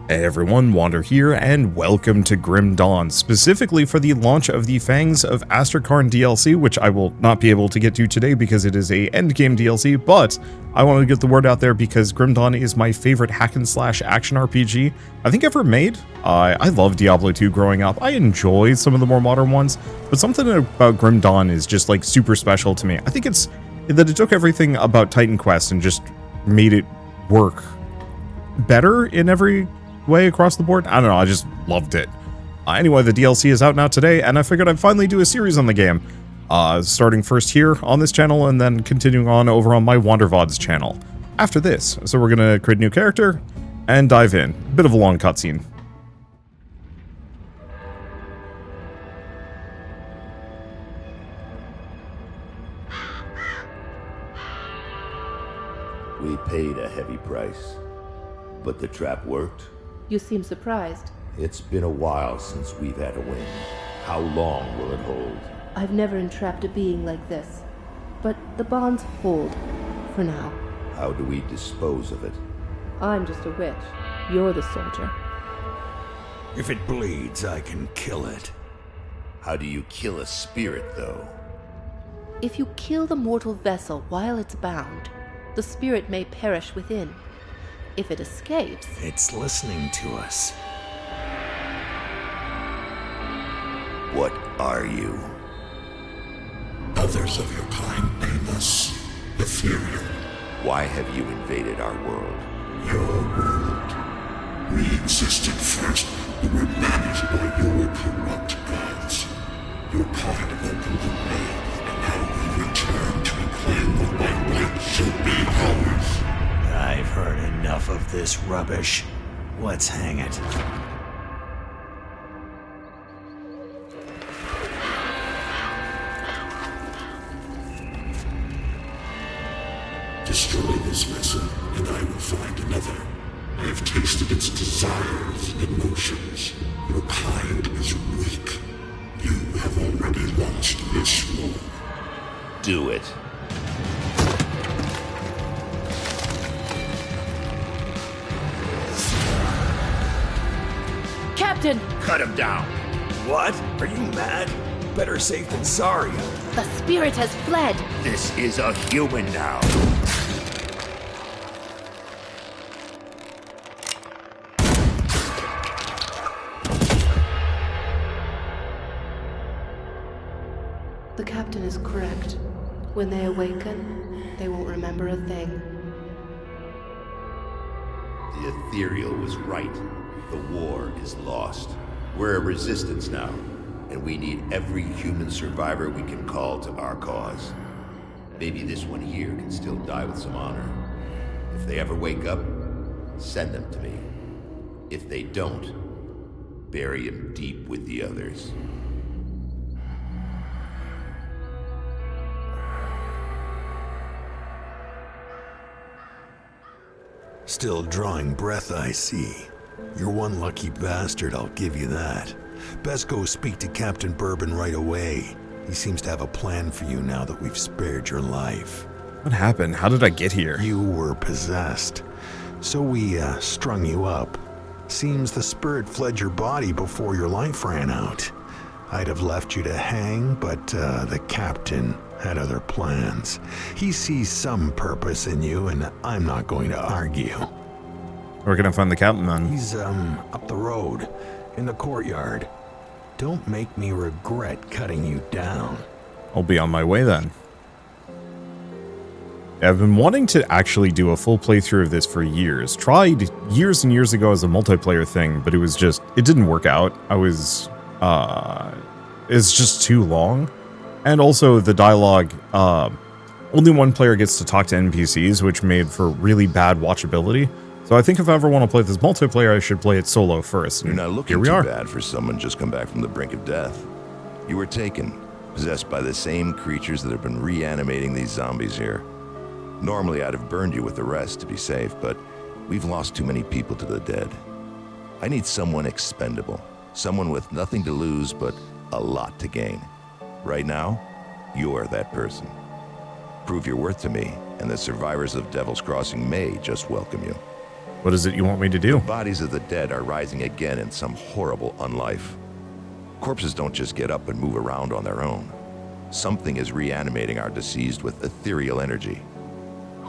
Hey everyone, Wander here, and welcome to Grim Dawn, specifically for the launch of the Fangs of Astrakarn DLC, which I will not be able to get to today because it is a endgame DLC, but I want to get the word out there because Grim Dawn is my favorite hack-and-slash action RPG I think ever made. I love Diablo 2 growing up. I enjoy some of the more modern ones, but something about Grim Dawn is just like super special to me. I think it's that it took everything about Titan Quest and just made it work better in every way across the board. I don't know, I just loved it. Anyway, the DLC is out now today, and I figured I'd finally do a series on the game. Starting first here on this channel, and then continuing on over on my Wanderbots channel after this. So we're gonna create a new character and dive in. Bit of a long cutscene. We paid a heavy price, but the trap worked. You seem surprised. It's been a while since we've had a win. How long will it hold? I've never entrapped a being like this, but the bonds hold, for now. How do we dispose of it? I'm just a witch. You're the soldier. If it bleeds, I can kill it. How do you kill a spirit, though? If you kill the mortal vessel while it's bound, the spirit may perish within. If it escapes... It's listening to us. What are you? Others of your kind name us ethereal. Why have you invaded our world? Your world. We existed first, but were managed by your corrupt gods. Your part opened the way, and now we return to reclaim what by right should be ours. I've heard enough of this rubbish. Let's hang it. Destroy this vessel, and I will find another. I have tasted its desires and emotions. Your kind is weak. You have already lost this war. Do it. Captain! Cut him down! What? Are you mad? Better safe than sorry. The spirit has fled! This is a human now! The captain is correct. When they awaken, they won't remember a thing. The ethereal was right. The war is lost. We're a resistance now, and we need every human survivor we can call to our cause. Maybe this one here can still die with some honor. If they ever wake up, send them to me. If they don't, bury him deep with the others. Still drawing breath, I see. You're one lucky bastard, I'll give you that. Best go speak to Captain Bourbon right away. He seems to have a plan for you now that we've spared your life. What happened? How did I get here? You were possessed, so we strung you up. Seems the spirit fled your body before your life ran out. I'd have left you to hang, but the captain had other plans. He sees some purpose in you, and I'm not going to argue. Where can I find the captain then? He's up the road, in the courtyard. Don't make me regret cutting you down. I'll be on my way then. I've been wanting to actually do a full playthrough of this for years. Tried years and years ago as a multiplayer thing, but it didn't work out. It's just too long. And also the dialogue, only one player gets to talk to NPCs, which made for really bad watchability. So I think if I ever want to play this multiplayer, I should play it solo first. You're not looking too bad for someone just come back from the brink of death. You were taken, possessed by the same creatures that have been reanimating these zombies here. Normally I'd have burned you with the rest to be safe, but we've lost too many people to the dead. I need someone expendable, someone with nothing to lose but a lot to gain. Right now, you're that person. Prove your worth to me, and the survivors of Devil's Crossing may just welcome you. What is it you want me to do? The bodies of the dead are rising again in some horrible unlife. Corpses don't just get up and move around on their own. Something is reanimating our deceased with ethereal energy.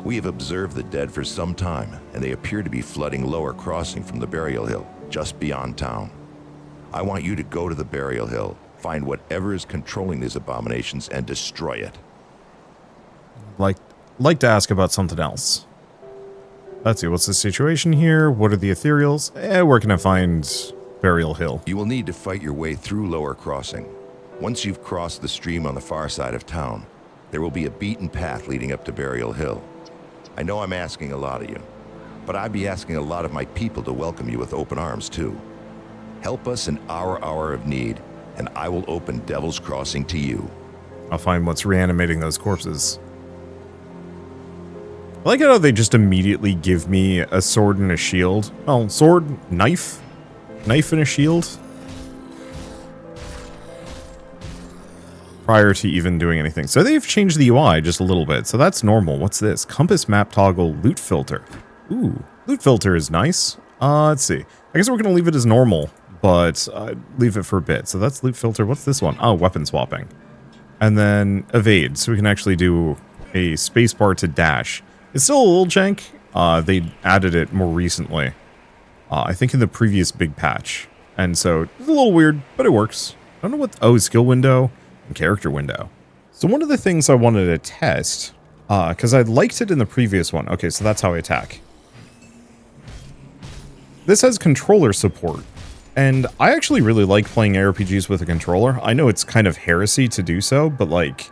We have observed the dead for some time, and they appear to be flooding Lower Crossing from the burial hill, just beyond town. I want you to go to the burial hill, find whatever is controlling these abominations, and destroy it. Like to ask about something else. Let's see, what's the situation here? What are the ethereals? Where can I find Burial Hill? You will need to fight your way through Lower Crossing. Once you've crossed the stream on the far side of town, there will be a beaten path leading up to Burial Hill. I know I'm asking a lot of you, but I'd be asking a lot of my people to welcome you with open arms too. Help us in our hour of need, and I will open Devil's Crossing to you. I'll find what's reanimating those corpses. I like how they just immediately give me a sword and a shield. Oh, sword, knife? Knife and a shield? Prior to even doing anything. So they've changed the UI just a little bit. So that's normal. What's this? Compass map toggle loot filter. Ooh, loot filter is nice. Let's see. I guess we're going to leave it as normal, but leave it for a bit. So that's loot filter. What's this one? Oh, weapon swapping. And then evade. So we can actually do a spacebar to dash. It's still a little jank. They added it more recently. I think in the previous big patch. And so it's a little weird, but it works. I don't know what... Oh, skill window and character window. So one of the things I wanted to test, because I liked it in the previous one. Okay, so that's how I attack. This has controller support. And I actually really like playing ARPGs with a controller. I know it's kind of heresy to do so, but like...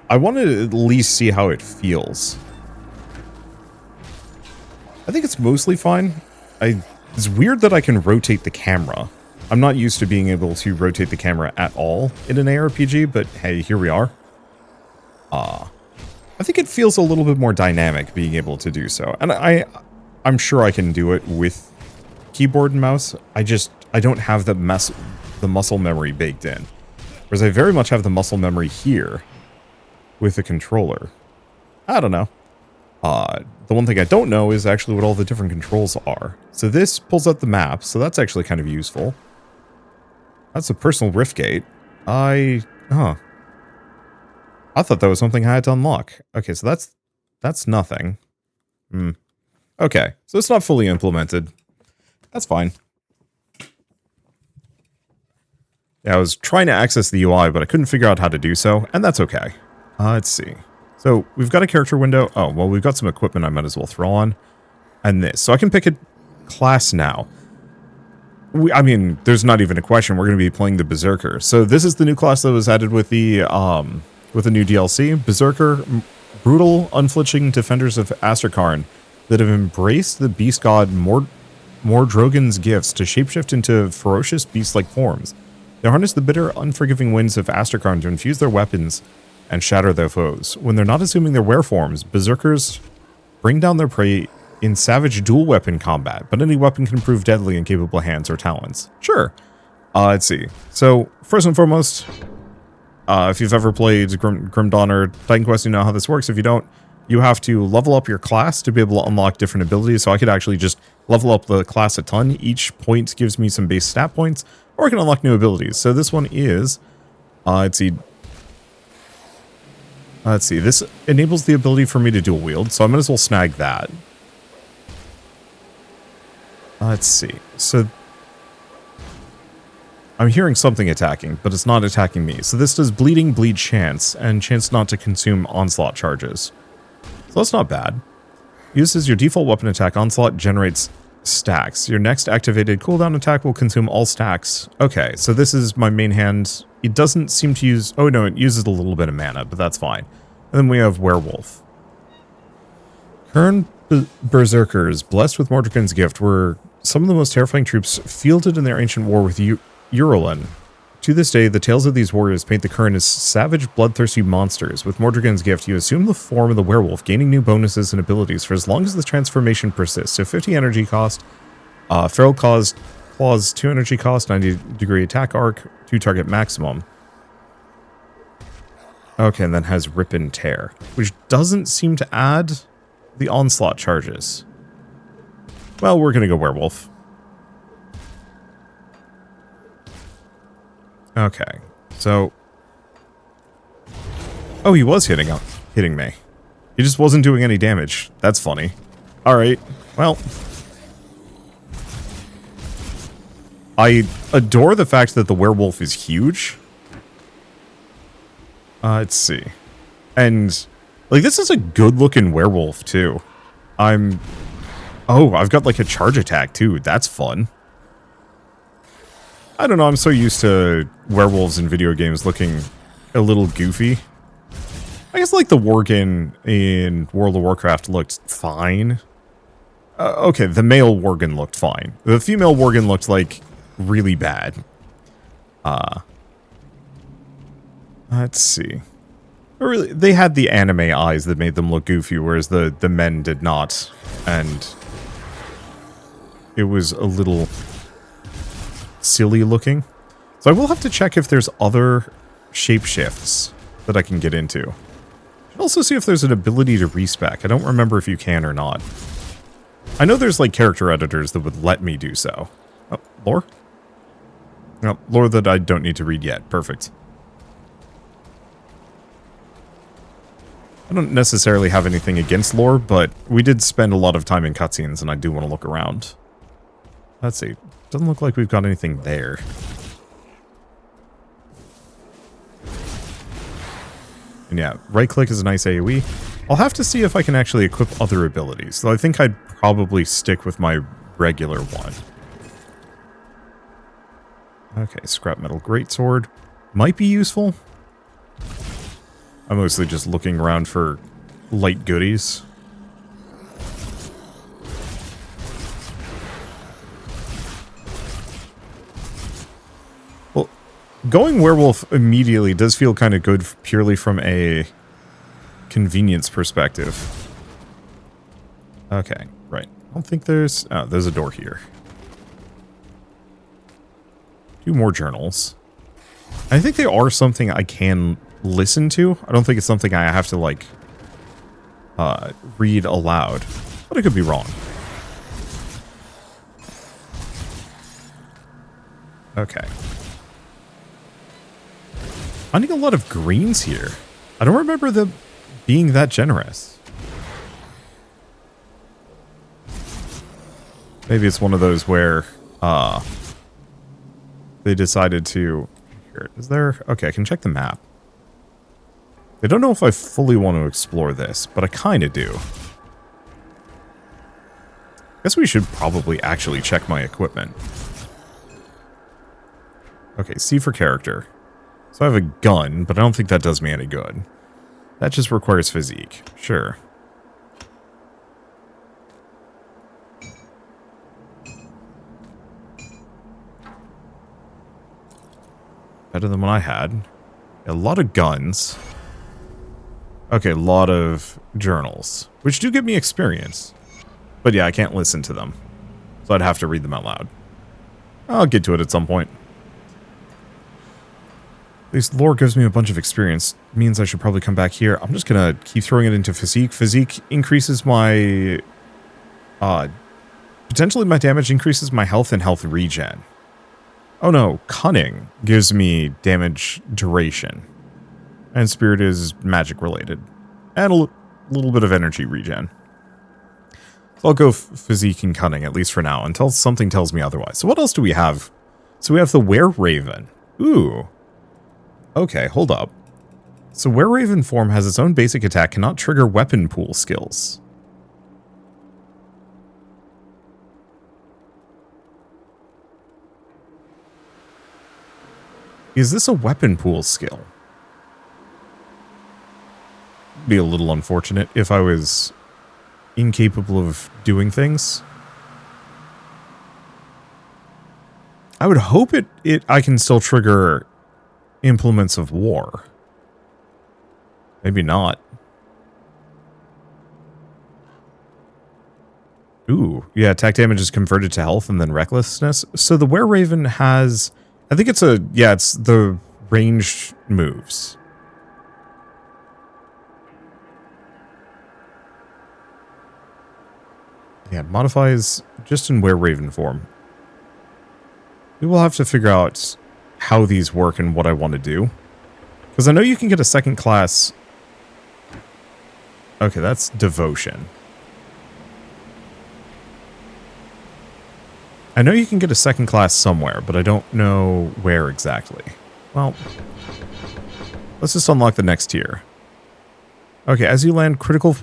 I want to at least see how it feels. I think it's mostly fine. It's weird that I can rotate the camera. I'm not used to being able to rotate the camera at all in an ARPG, but hey, here we are. I think it feels a little bit more dynamic being able to do so. And I'm sure I can do it with keyboard and mouse. I don't have the muscle memory baked in. Whereas I very much have the muscle memory here with the controller. I don't know. The one thing I don't know is actually what all the different controls are. So this pulls up the map, so that's actually kind of useful. That's a personal rift gate. I thought that was something I had to unlock. Okay, so that's nothing. Okay, so it's not fully implemented. That's fine. Yeah, I was trying to access the UI, but I couldn't figure out how to do so, and that's okay. Let's see. So we've got a character window. Oh, well, we've got some equipment I might as well throw on. And this. So I can pick a class now. I mean, there's not even a question. We're going to be playing the Berserker. So this is the new class that was added with the new DLC. Berserker, brutal, unflinching defenders of Astrakarn that have embraced the beast god Mordrogan's gifts to shapeshift into ferocious beast-like forms. They harness the bitter, unforgiving winds of Astrakarn to infuse their weapons and shatter their foes. When they're not assuming their wereforms, Berserkers bring down their prey in savage dual weapon combat, but any weapon can prove deadly in capable hands or talons. Sure. Let's see. So, first and foremost, if you've ever played Grim Dawn or Titan Quest, you know how this works. If you don't, you have to level up your class to be able to unlock different abilities. So I could actually just level up the class a ton. Each point gives me some base stat points, or I can unlock new abilities. So this one is, let's see, this enables the ability for me to dual wield, so I might as well snag that. Let's see. So I'm hearing something attacking, but it's not attacking me. So this does bleeding, bleed chance, and chance not to consume onslaught charges. So that's not bad. Used as your default weapon attack, onslaught generates stacks. Your next activated cooldown attack will consume all stacks. Okay, so this is my main hand. It doesn't seem to use... Oh no, it uses a little bit of mana, but that's fine. And then we have Werewolf. Current Berserkers, blessed with Mordrekin's gift, were some of the most terrifying troops fielded in their ancient war with Urulin. To this day, the tales of these warriors paint the Current as savage, bloodthirsty monsters. With Mordrekin's gift, you assume the form of the werewolf, gaining new bonuses and abilities for as long as the transformation persists. So 50 energy cost, Feral Claws 2 energy cost, 90 degree attack arc, 2 target maximum. Okay, and then has Rip and Tear, which doesn't seem to add the onslaught charges. Well, we're gonna go werewolf. Okay, so... Oh, he was hitting me. He just wasn't doing any damage. That's funny. Alright, well... I adore the fact that the werewolf is huge. Let's see. And, like, this is a good-looking werewolf, too. Oh, I've got, like, a charge attack, too. That's fun. I don't know, I'm so used to werewolves in video games looking a little goofy. I guess, like, the Worgen in World of Warcraft looked fine. Okay, the male Worgen looked fine. The female Worgen looked, like, really bad. Let's see. Really, they had the anime eyes that made them look goofy, whereas the men did not. And it was a little silly looking. So I will have to check if there's other shapeshifts that I can get into. Should also see if there's an ability to respec. I don't remember if you can or not. I know there's like character editors that would let me do so. Oh, lore? No, lore that I don't need to read yet. Perfect. I don't necessarily have anything against lore, but we did spend a lot of time in cutscenes, and I do want to look around. Let's see. Doesn't look like we've got anything there. And yeah, right-click is a nice AoE. I'll have to see if I can actually equip other abilities, so I think I'd probably stick with my regular one. Okay, scrap metal greatsword. Might be useful. I'm mostly just looking around for light goodies. Well, going werewolf immediately does feel kind of good purely from a convenience perspective. Okay, right. I don't think there's... Oh, there's a door here. 2 more journals. I think they are something I can listen to. I don't think it's something I have to, like, read aloud. But I could be wrong. Okay. Finding a lot of greens here. I don't remember them being that generous. Maybe it's one of those where, they decided to... Here, is there... Okay, I can check the map. I don't know if I fully want to explore this, but I kind of do. Guess we should probably actually check my equipment. Okay, C for character. So I have a gun, but I don't think that does me any good. That just requires physique. Sure. Better than what I had. A lot of guns. Okay, a lot of journals, which do give me experience. But yeah, I can't listen to them. So I'd have to read them out loud. I'll get to it at some point. At least lore gives me a bunch of experience. Means I should probably come back here. I'm just gonna keep throwing it into physique. Physique increases my... potentially my damage, increases my health and health regen. Oh no, cunning gives me damage duration. And spirit is magic related. And a little bit of energy regen. So I'll go physique and cunning, at least for now, until something tells me otherwise. So what else do we have? So we have the Wereraven. Ooh. Okay, hold up. So Wereraven form has its own basic attack, cannot trigger weapon pool skills. Is this a weapon pool skill? Be a little unfortunate if I was incapable of doing things. I would hope I can still trigger implements of war. Maybe not. Ooh, yeah, attack damage is converted to health and then recklessness. So the Wereraven has, I think it's it's the ranged moves. Yeah, modifies just in were-raven form. We will have to figure out how these work and what I want to do. Because I know you can get a second class... Okay, that's devotion. I know you can get a second class somewhere, but I don't know where exactly. Well, let's just unlock the next tier. Okay, as you land critical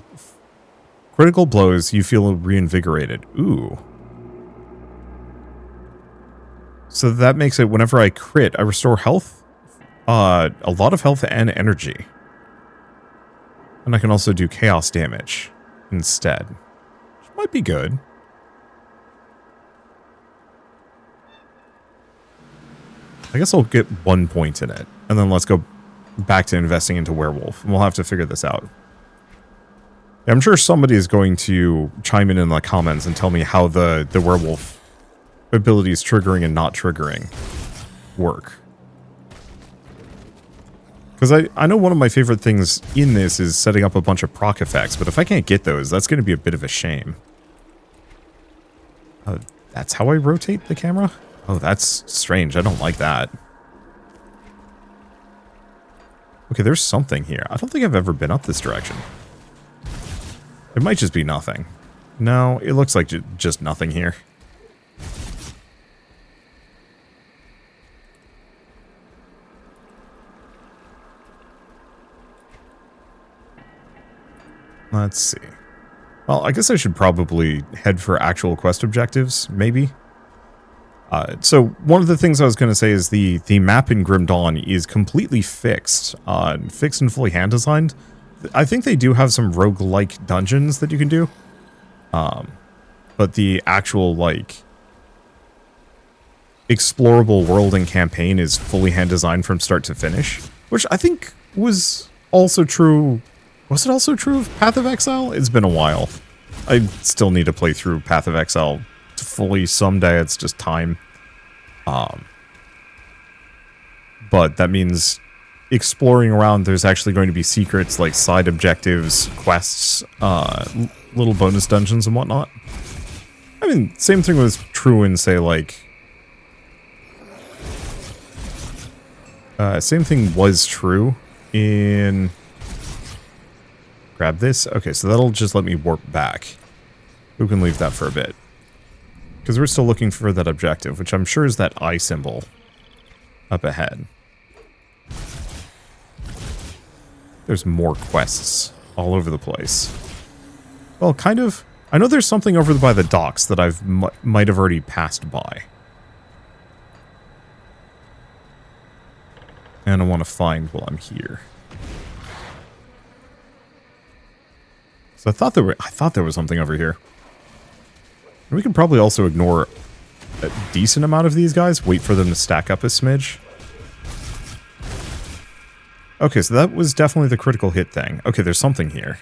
blows, you feel reinvigorated. Ooh. So that makes it whenever I crit, I restore health, a lot of health and energy. And I can also do chaos damage instead, which might be good. I guess I'll get 1 point in it, and then let's go back to investing into werewolf, and we'll have to figure this out. Yeah, I'm sure somebody is going to chime in the comments and tell me how the werewolf abilities triggering and not triggering work. Because I know one of my favorite things in this is setting up a bunch of proc effects, but if I can't get those, that's going to be a bit of a shame. That's how I rotate the camera? Oh, that's strange. I don't like that. Okay, there's something here. I don't think I've ever been up this direction. It might just be nothing. No, it looks like just nothing here. Let's see. Well, I guess I should probably head for actual quest objectives, maybe. So one of the things I was going to say is the map in Grim Dawn is completely fixed. Fixed and fully hand-designed. I think they do have some roguelike dungeons that you can do. But the actual, like, explorable world and campaign is fully hand-designed from start to finish. Which I think was also true... Was it also true of Path of Exile? It's been a while. I still need to play through Path of Exile fully someday. It's just time. But that means exploring around, there's actually going to be secrets like side objectives, quests, little bonus dungeons and whatnot. I mean, same thing was true in, say, like... same thing was true in... Grab this. Okay, so that'll just let me warp back. We can leave that for a bit. Because we're still looking for that objective, which I'm sure is that eye symbol up ahead. There's more quests all over the place. Well, kind of. I know there's something over by the docks that I've might have already passed by. And I want to find while I'm here. So I thought there was something over here. We can probably also ignore a decent amount of these guys. Wait for them to stack up a smidge. Okay, so that was definitely the critical hit thing. Okay, there's something here.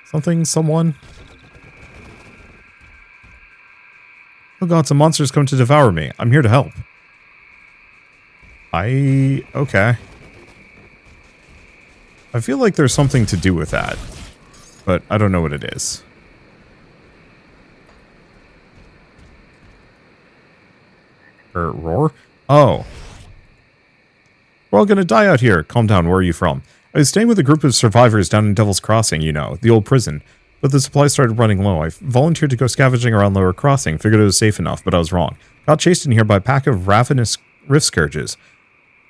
Something, someone. Oh god, some monsters come to devour me. I'm here to help. Okay. I feel like there's something to do with that. But I don't know what it is. Roar? Oh. We're all gonna die out here. Calm down, where are you from? I was staying with a group of survivors down in Devil's Crossing, you know, the old prison. But the supplies started running low. I volunteered to go scavenging around Lower Crossing, figured it was safe enough, but I was wrong. Got chased in here by a pack of ravenous rift scourges.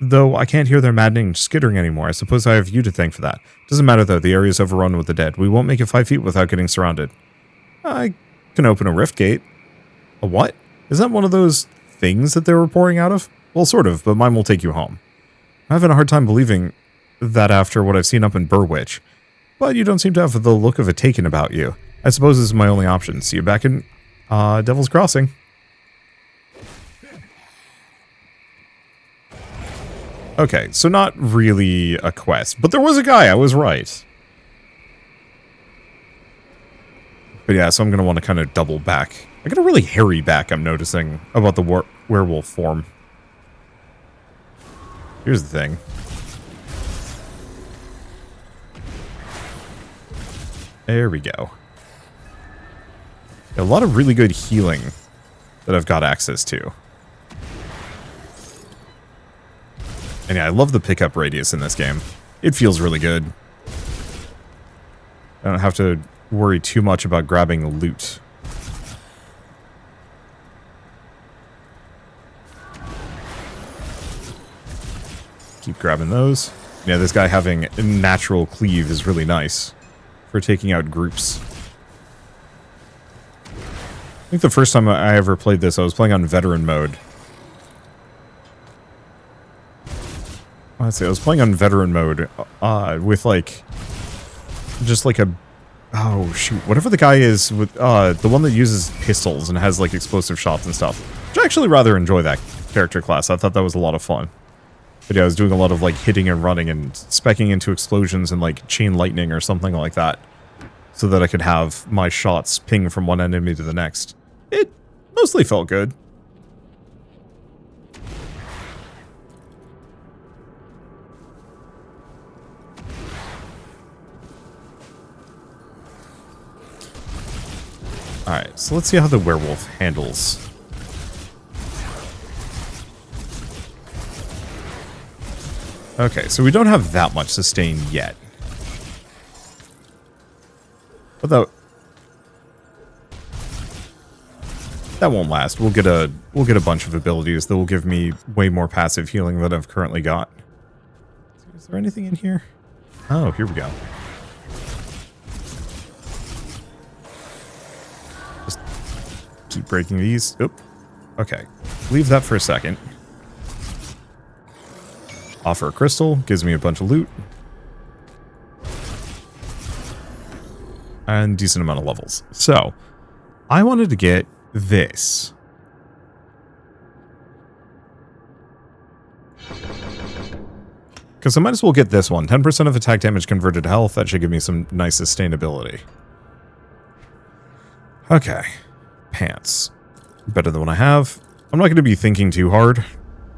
Though I can't hear their maddening skittering anymore, I suppose I have you to thank for that. Doesn't matter though, the area's overrun with the dead. We won't make it 5 feet without getting surrounded. I can open a rift gate. A what? Is that one of those things that they were pouring out of? Well, sort of, but mine will take you home. I'm having a hard time believing that after what I've seen up in Burwitch. But you don't seem to have the look of a taken about you. I suppose this is my only option. See you back in Devil's Crossing. Okay, so not really a quest, but there was a guy, I was right. But yeah, so I'm going to want to kind of double back. I got a really hairy back, I'm noticing, about the werewolf form. Here's the thing. There we go. A lot of really good healing that I've got access to. And yeah, I love the pickup radius in this game. It feels really good. I don't have to worry too much about grabbing loot. Keep grabbing those. Yeah, this guy having natural cleave is really nice for taking out groups. I think the first time I ever played this, I was playing on veteran mode. Let's see, I was playing on veteran mode with like, just like a, oh shoot, whatever the guy is with, the one that uses pistols and has like explosive shots and stuff. Which I actually rather enjoy that character class. I thought that was a lot of fun. But yeah, I was doing a lot of like hitting and running and speccing into explosions and like chain lightning or something like that. So that I could have my shots ping from one enemy to the next. It mostly felt good. Alright, so let's see how the werewolf handles. Okay, so we don't have that much sustain yet. But that won't last. We'll get a bunch of abilities that will give me way more passive healing than I've currently got. Is there anything in here? Oh, here we go. Just keep breaking these. Oop. Okay. Leave that for a second. Offer a crystal. Gives me a bunch of loot. And decent amount of levels. So, I wanted to get this. Because I might as well get this one. 10% of attack damage converted to health. That should give me some nice sustainability. Okay. Pants. Better than what I have. I'm not going to be thinking too hard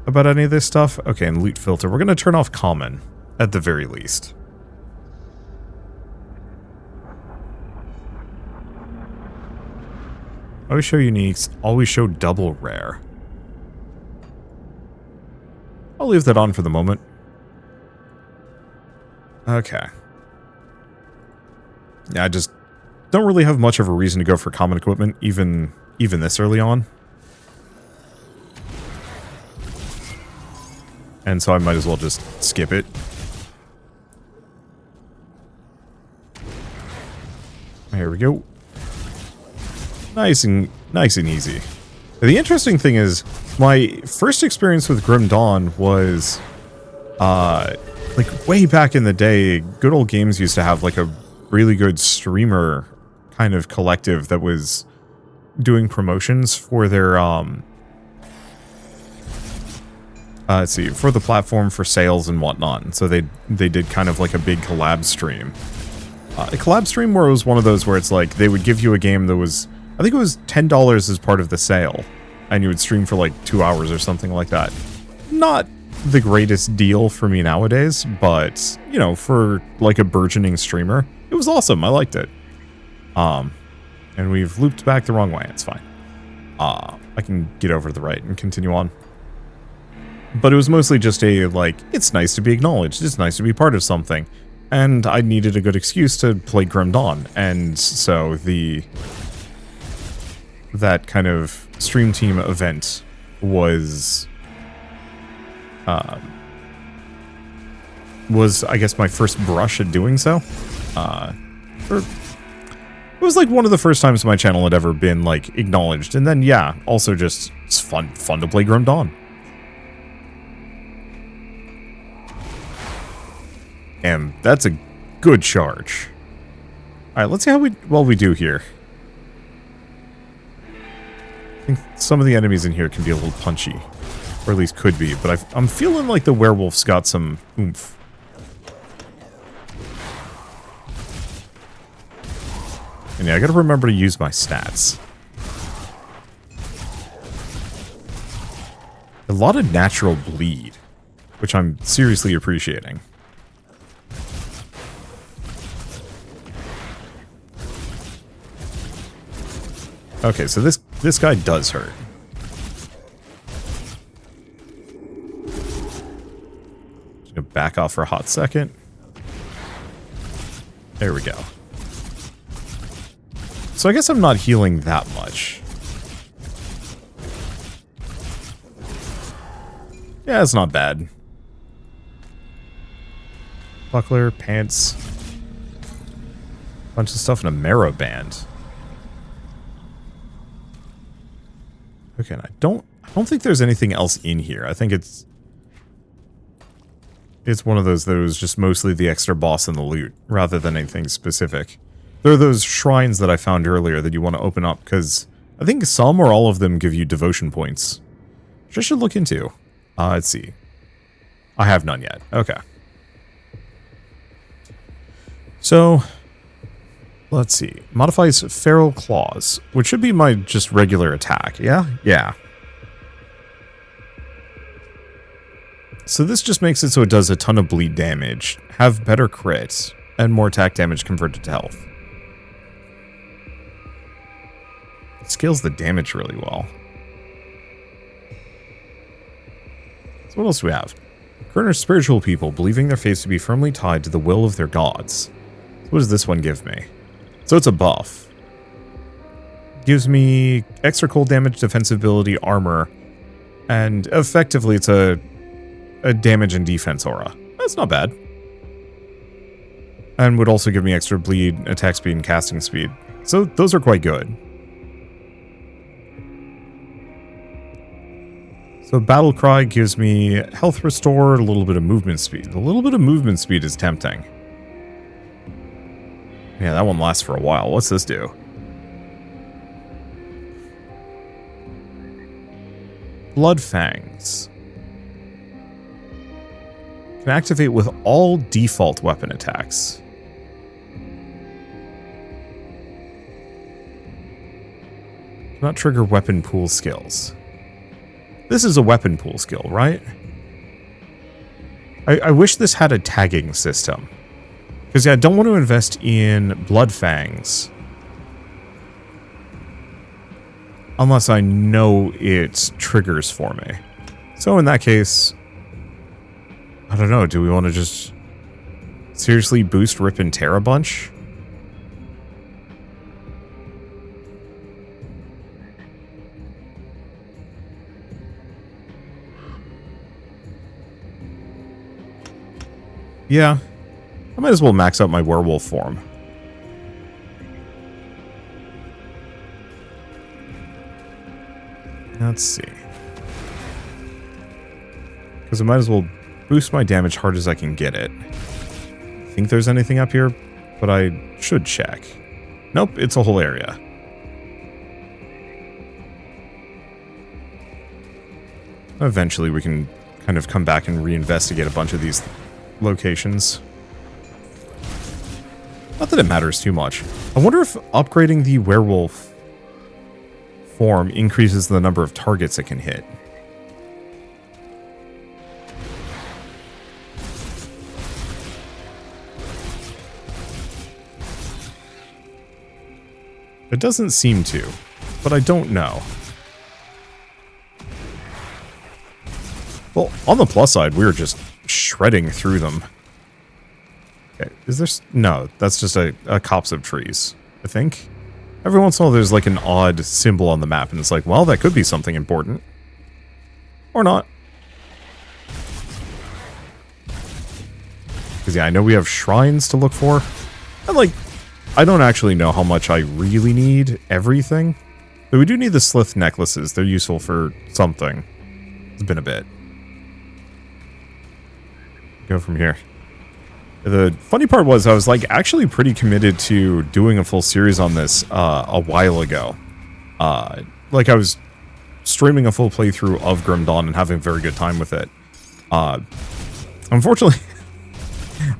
about any of this stuff. Okay, and loot filter. We're going to turn off common, at the very least. Always show uniques. Always show double rare. I'll leave that on for the moment. Okay. Yeah, I just don't really have much of a reason to go for common equipment, even this early on. And so I might as well just skip it. Here we go. Nice and easy. The interesting thing is, my first experience with Grim Dawn was, like way back in the day, Good Old Games used to have like a really good streamer kind of collective that was doing promotions for their, let's see, for the platform for sales and whatnot. So they did kind of like a big collab stream. A collab stream where it was one of those where it's like they would give you a game that was, I think it was $10 as part of the sale, and you would stream for like 2 hours or something like that. Not the greatest deal for me nowadays, but, you know, for like a burgeoning streamer, it was awesome. I liked it. And we've looped back the wrong way. It's fine. I can get over to the right and continue on. But it was mostly just a, like, it's nice to be acknowledged. It's nice to be part of something. And I needed a good excuse to play Grim Dawn. And so that kind of stream team event was, I guess, my first brush at doing so. It was like one of the first times my channel had ever been, like, acknowledged. And then, yeah, also just, it's fun to play Grim Dawn. And that's a good charge. Alright, let's see how we do here. I think some of the enemies in here can be a little punchy. Or at least could be, but I'm feeling like the werewolf's got some oomph. And yeah, I gotta remember to use my stats. A lot of natural bleed, which I'm seriously appreciating. Okay, so this guy does hurt. Just gonna back off for a hot second. There we go. So I guess I'm not healing that much. Yeah, it's not bad. Buckler, pants. Bunch of stuff in a marrow band. Okay, and I don't think there's anything else in here. I think it's one of those that was just mostly the extra boss and the loot, rather than anything specific. There are those shrines that I found earlier that you want to open up, because I think some or all of them give you devotion points, which I should look into. Let's see. I have none yet. Okay. So, let's see. Modifies Feral Claws, which should be my just regular attack. Yeah? Yeah. So this just makes it so it does a ton of bleed damage, have better crits, and more attack damage converted to health. It scales the damage really well. So what else do we have? Current are spiritual people, believing their faiths to be firmly tied to the will of their gods. So what does this one give me? So it's a buff. Gives me extra cold damage, defensive ability, armor, and effectively it's a damage and defense aura. That's not bad. And would also give me extra bleed, attack speed, and casting speed. So those are quite good. So Battle Cry gives me health restore, a little bit of movement speed. A little bit of movement speed is tempting. Yeah, that one lasts for a while. What's this do? Blood Fangs. Can activate with all default weapon attacks. Cannot trigger weapon pool skills. This is a weapon pool skill, right? I wish this had a tagging system. Because yeah, I don't want to invest in Blood Fangs. Unless I know it triggers for me. So in that case, I don't know, do we want to just seriously boost Rip and Tear a bunch? Yeah, I might as well max out my werewolf form. Let's see. Because I might as well boost my damage hard as I can get it. I think there's anything up here, but I should check. Nope, it's a whole area. Eventually we can kind of come back and reinvestigate a bunch of these locations. Not that it matters too much. I wonder if upgrading the werewolf form increases the number of targets it can hit. It doesn't seem to, but I don't know. Well, on the plus side, we were just shredding through them. Okay, is there... No, that's just a copse of trees, I think. Every once in a while there's like an odd symbol on the map, and it's like, well, that could be something important. Or not. Because yeah, I know we have shrines to look for. And like, I don't actually know how much I really need everything. But we do need the Slith necklaces. They're useful for something. It's been a bit. Go from here. The funny part was I was like actually pretty committed to doing a full series on this a while ago. Like I was streaming a full playthrough of Grim Dawn and having a very good time with it.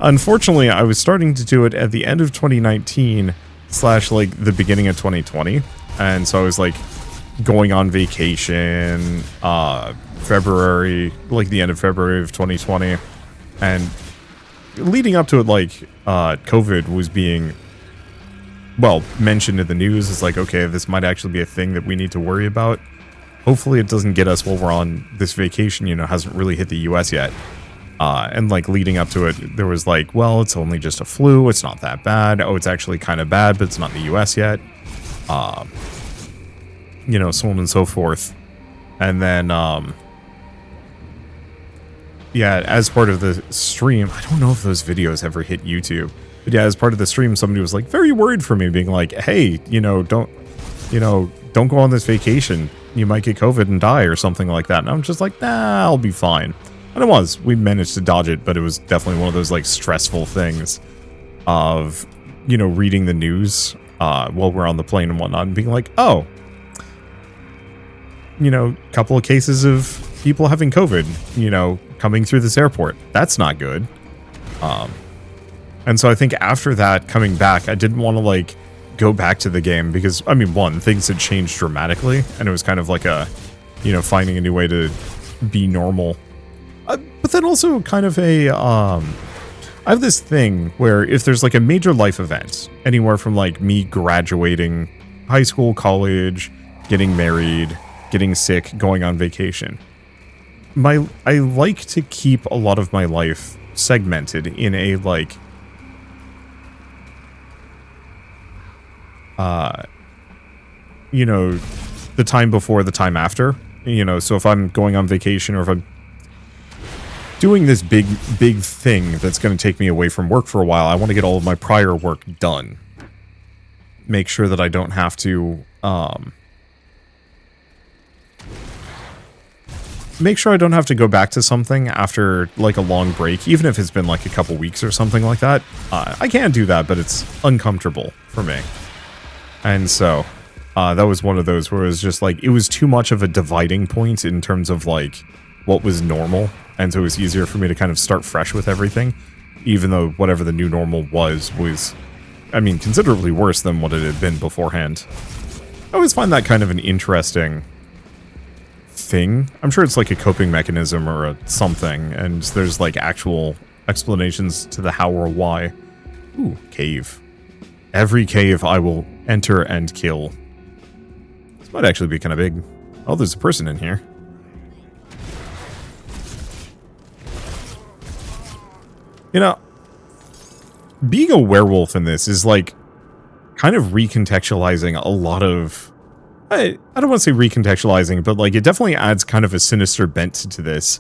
Unfortunately, I was starting to do it at the end of 2019 / like the beginning of 2020, and so I was like going on vacation February, like the end of February of 2020. And leading up to it, like, COVID was being well, mentioned in the news. It's like, okay, this might actually be a thing that we need to worry about. Hopefully it doesn't get us while we're on this vacation, you know, hasn't really hit the US yet. And like leading up to it, there was like, well, it's only just a flu. It's not that bad. Oh, it's actually kind of bad, but it's not in the US yet. You know, so on and so forth. And then, yeah, as part of the stream, I don't know if those videos ever hit YouTube, but yeah, as part of the stream, somebody was like very worried for me, being like, hey, don't go on this vacation. You might get COVID and die or something like that. And I'm just like, nah, I'll be fine. And we managed to dodge it, but it was definitely one of those like stressful things of, reading the news while we're on the plane and whatnot and being like, oh, couple of cases of people having COVID, coming through this airport. That's not good. And so I think after that, coming back, I didn't want to like go back to the game because, I mean, one, things had changed dramatically and it was kind of like a, finding a new way to be normal. But then also kind of a, I have this thing where if there's like a major life event, anywhere from like me graduating high school, college, getting married, getting sick, going on vacation, I like to keep a lot of my life segmented in a like, the time before, the time after, so if I'm going on vacation or if I'm doing this big thing that's going to take me away from work for a while, I want to get all of my prior work done. Make sure that I don't have to, make sure I don't have to go back to something after like a long break, even if it's been like a couple weeks or something like that. I can do that, but it's uncomfortable for me. And so, that was one of those where it was just like, it was too much of a dividing point in terms of like what was normal. And so it was easier for me to kind of start fresh with everything, even though whatever the new normal was, I mean, considerably worse than what it had been beforehand. I always find that kind of an interesting thing. I'm sure it's like a coping mechanism or a something, and there's like actual explanations to the how or why. Ooh, cave. Every cave I will enter and kill. This might actually be kind of big. Oh, there's a person in here. Being a werewolf in this is like kind of recontextualizing a lot of, I don't want to say recontextualizing, but like it definitely adds kind of a sinister bent to this.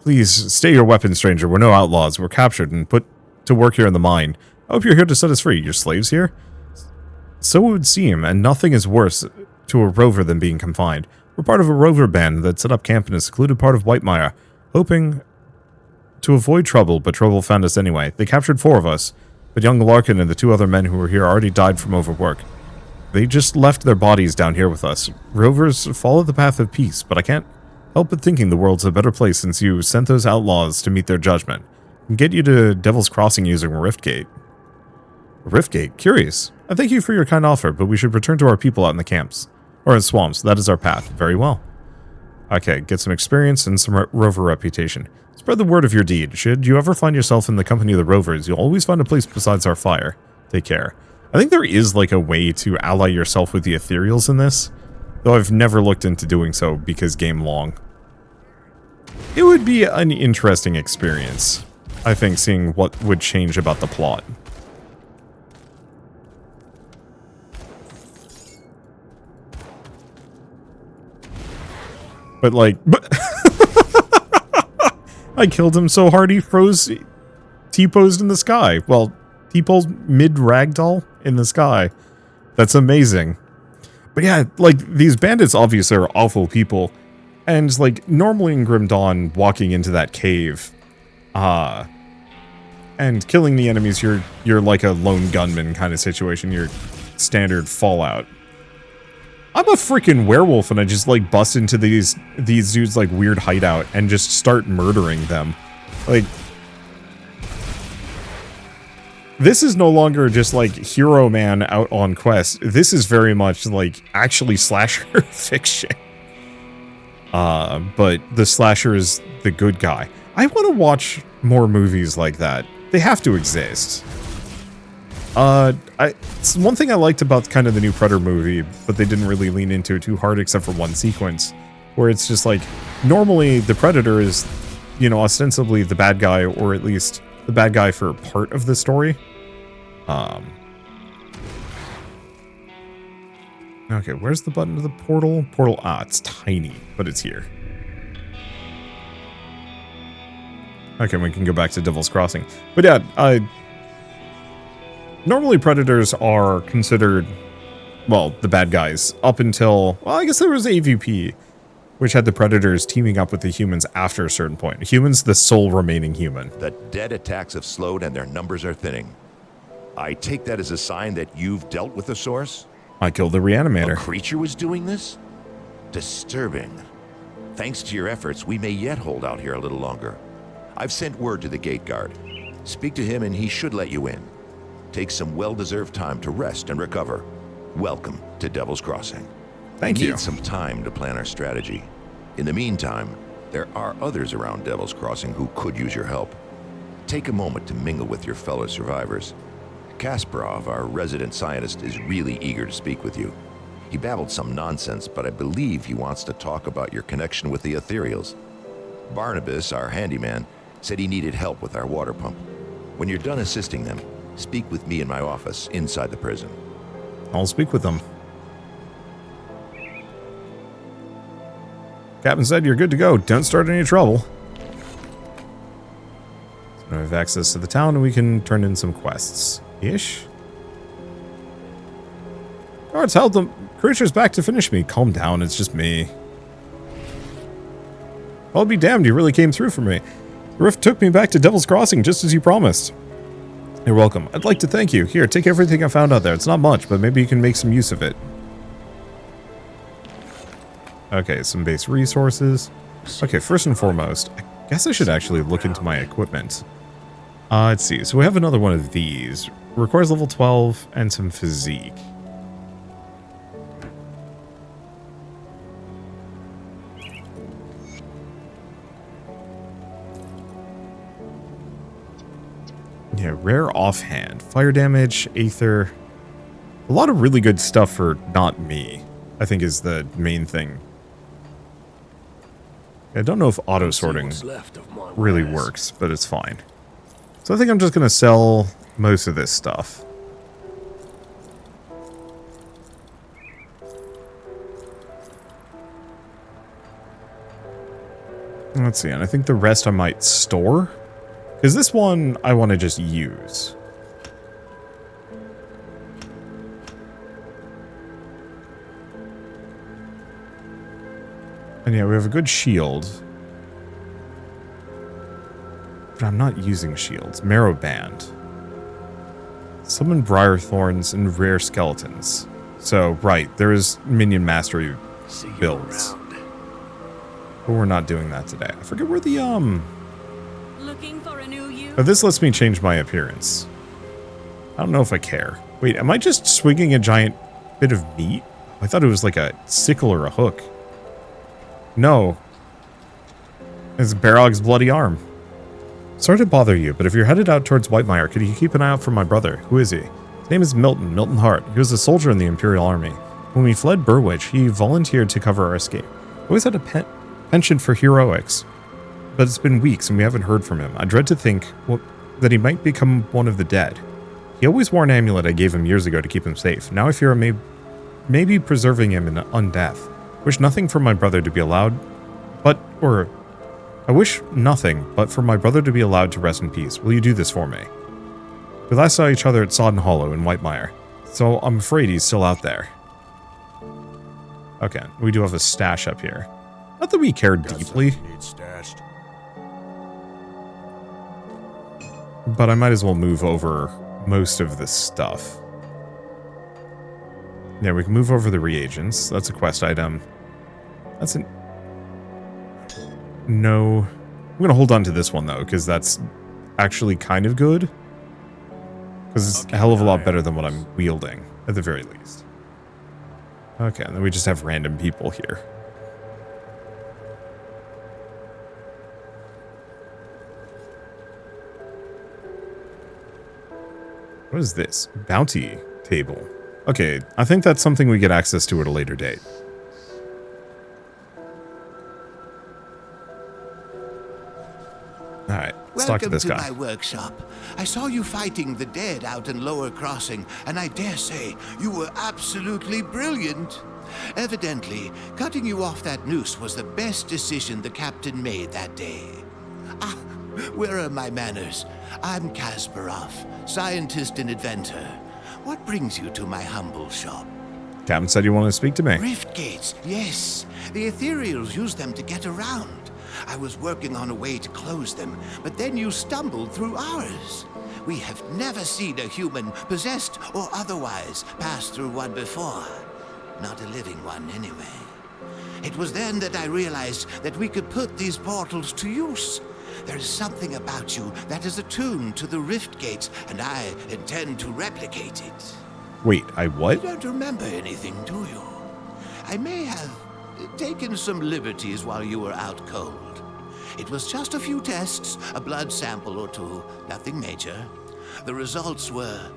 Please stay your weapon, stranger. We're no outlaws. We're captured and put to work here in the mine. I hope you're here to set us free. You're slaves here? So it would seem, and nothing is worse to a rover than being confined. We're part of a rover band that set up camp in a secluded part of Whitemire, hoping to avoid trouble, but trouble found us anyway. They captured 4 of us, but young Larkin and the 2 other men who were here already died from overwork. They just left their bodies down here with us. Rovers follow the path of peace, but I can't help but thinking the world's a better place since you sent those outlaws to meet their judgment and get you to Devil's Crossing using Riftgate. Riftgate? Curious. I thank you for your kind offer, but we should return to our people out in the camps. Or in swamps. That is our path. Very well. Okay, get some experience and some rover reputation. Spread the word of your deed. Should you ever find yourself in the company of the rovers, you'll always find a place besides our fire. Take care. I think there is like a way to ally yourself with the ethereals in this, though I've never looked into doing so because game long. It would be an interesting experience, I think, seeing what would change about the plot. But like, I killed him so hard he froze, T-posed in the sky. Well, T-posed mid-ragdoll in the sky. That's amazing. But yeah, like, these bandits obviously are awful people. And like, normally in Grim Dawn, walking into that cave, and killing the enemies, you're like a lone gunman kind of situation. You're standard Fallout. I'm a freaking werewolf and I just like bust into these dudes like weird hideout and just start murdering them. Like, this is no longer just like hero man out on quest. This is very much like actually slasher fiction. But the slasher is the good guy. I want to watch more movies like that. They have to exist. It's one thing I liked about kind of the new Predator movie, but they didn't really lean into it too hard except for one sequence where it's just like, normally the Predator is, you know, ostensibly the bad guy, or at least the bad guy for part of the story. Okay, where's the button to the portal? Portal, it's tiny, but it's here. Okay, we can go back to Devil's Crossing. But yeah, normally Predators are considered, well, the bad guys up until, well, I guess there was AVP, which had the Predators teaming up with the humans after a certain point. Humans, the sole remaining human. The dead attacks have slowed and their numbers are thinning. I take that as a sign that you've dealt with the source? I killed the reanimator. A creature was doing this? Disturbing. Thanks to your efforts, we may yet hold out here a little longer. I've sent word to the gate guard. Speak to him and he should let you in. Take some well-deserved time to rest and recover. Welcome to Devil's Crossing. Thank you. We need some time to plan our strategy. In the meantime, there are others around Devil's Crossing who could use your help. Take a moment to mingle with your fellow survivors. Kasparov, our resident scientist, is really eager to speak with you. He babbled some nonsense, but I believe he wants to talk about your connection with the Ethereals. Barnabas, our handyman, said he needed help with our water pump. When you're done assisting them, speak with me in my office inside the prison. I'll speak with them. Captain said you're good to go. Don't start any trouble. So now we have access to the town and we can turn in some quests. Ish. Guards held the creatures back to finish me. Calm down, it's just me. I'll be damned, you really came through for me. The rift took me back to Devil's Crossing just as you promised. You're welcome. I'd like to thank you. Here, take everything I found out there. It's not much, but maybe you can make some use of it. Okay, some base resources. Okay, first and foremost, I guess I should actually look into my equipment. Let's see. So we have another one of these. Requires level 12 and some physique. Yeah, rare offhand. Fire damage, aether. A lot of really good stuff for not me, I think is the main thing. I don't know if auto sorting really works, but it's fine. So I think I'm just going to sell most of this stuff. Let's see, and I think the rest I might store. Because this one I want to just use. And yeah, we have a good shield. But I'm not using shields. Marrow Band. Summon Briar Thorns and rare skeletons. So, right, there is minion mastery builds. But we're not doing that today. I forget where the, Looking for a new you? Oh, this lets me change my appearance. I don't know if I care. Wait, am I just swinging a giant bit of meat? I thought it was like a sickle or a hook. No. It's Barog's bloody arm. Sorry to bother you, but if you're headed out towards Whitemire, could you keep an eye out for my brother? Who is he? His name is Milton Hart. He was a soldier in the Imperial Army. When we fled Burwich, he volunteered to cover our escape. He always had a penchant for heroics. But it's been weeks and we haven't heard from him. I dread to think that he might become one of the dead. He always wore an amulet I gave him years ago to keep him safe. Now I fear I maybe preserving him in undeath. Wish nothing for my brother to be allowed, I wish nothing but for my brother to be allowed to rest in peace. Will you do this for me? We last saw each other at Sodden Hollow in Whitemire, so I'm afraid he's still out there. Okay, we do have a stash up here. Not that we care deeply, but I might as well move over most of this stuff. Yeah, we can move over the reagents. That's a quest item. That's an... No. I'm going to hold on to this one, though, because that's actually kind of good. Because it's a hell of a lot better than what I'm wielding, at the very least. Okay, and then we just have random people here. What is this? Bounty table. Okay, I think that's something we get access to at a later date. Alright, let's talk to this guy. Welcome to my workshop. I saw you fighting the dead out in Lower Crossing, and I dare say you were absolutely brilliant. Evidently, cutting you off that noose was the best decision the captain made that day. Ah, where are my manners? I'm Kasparov, scientist and inventor. What brings you to my humble shop? Captain said you wanted to speak to me. Rift gates, yes. The ethereals use them to get around. I was working on a way to close them, but then you stumbled through ours. We have never seen a human, possessed or otherwise, pass through one before. Not a living one, anyway. It was then that I realized that we could put these portals to use. There is something about you that is attuned to the rift gates, and I intend to replicate it. Wait, I what? You don't remember anything, do you? I may have taken some liberties while you were out cold. It was just a few tests, a blood sample or two, nothing major. The results were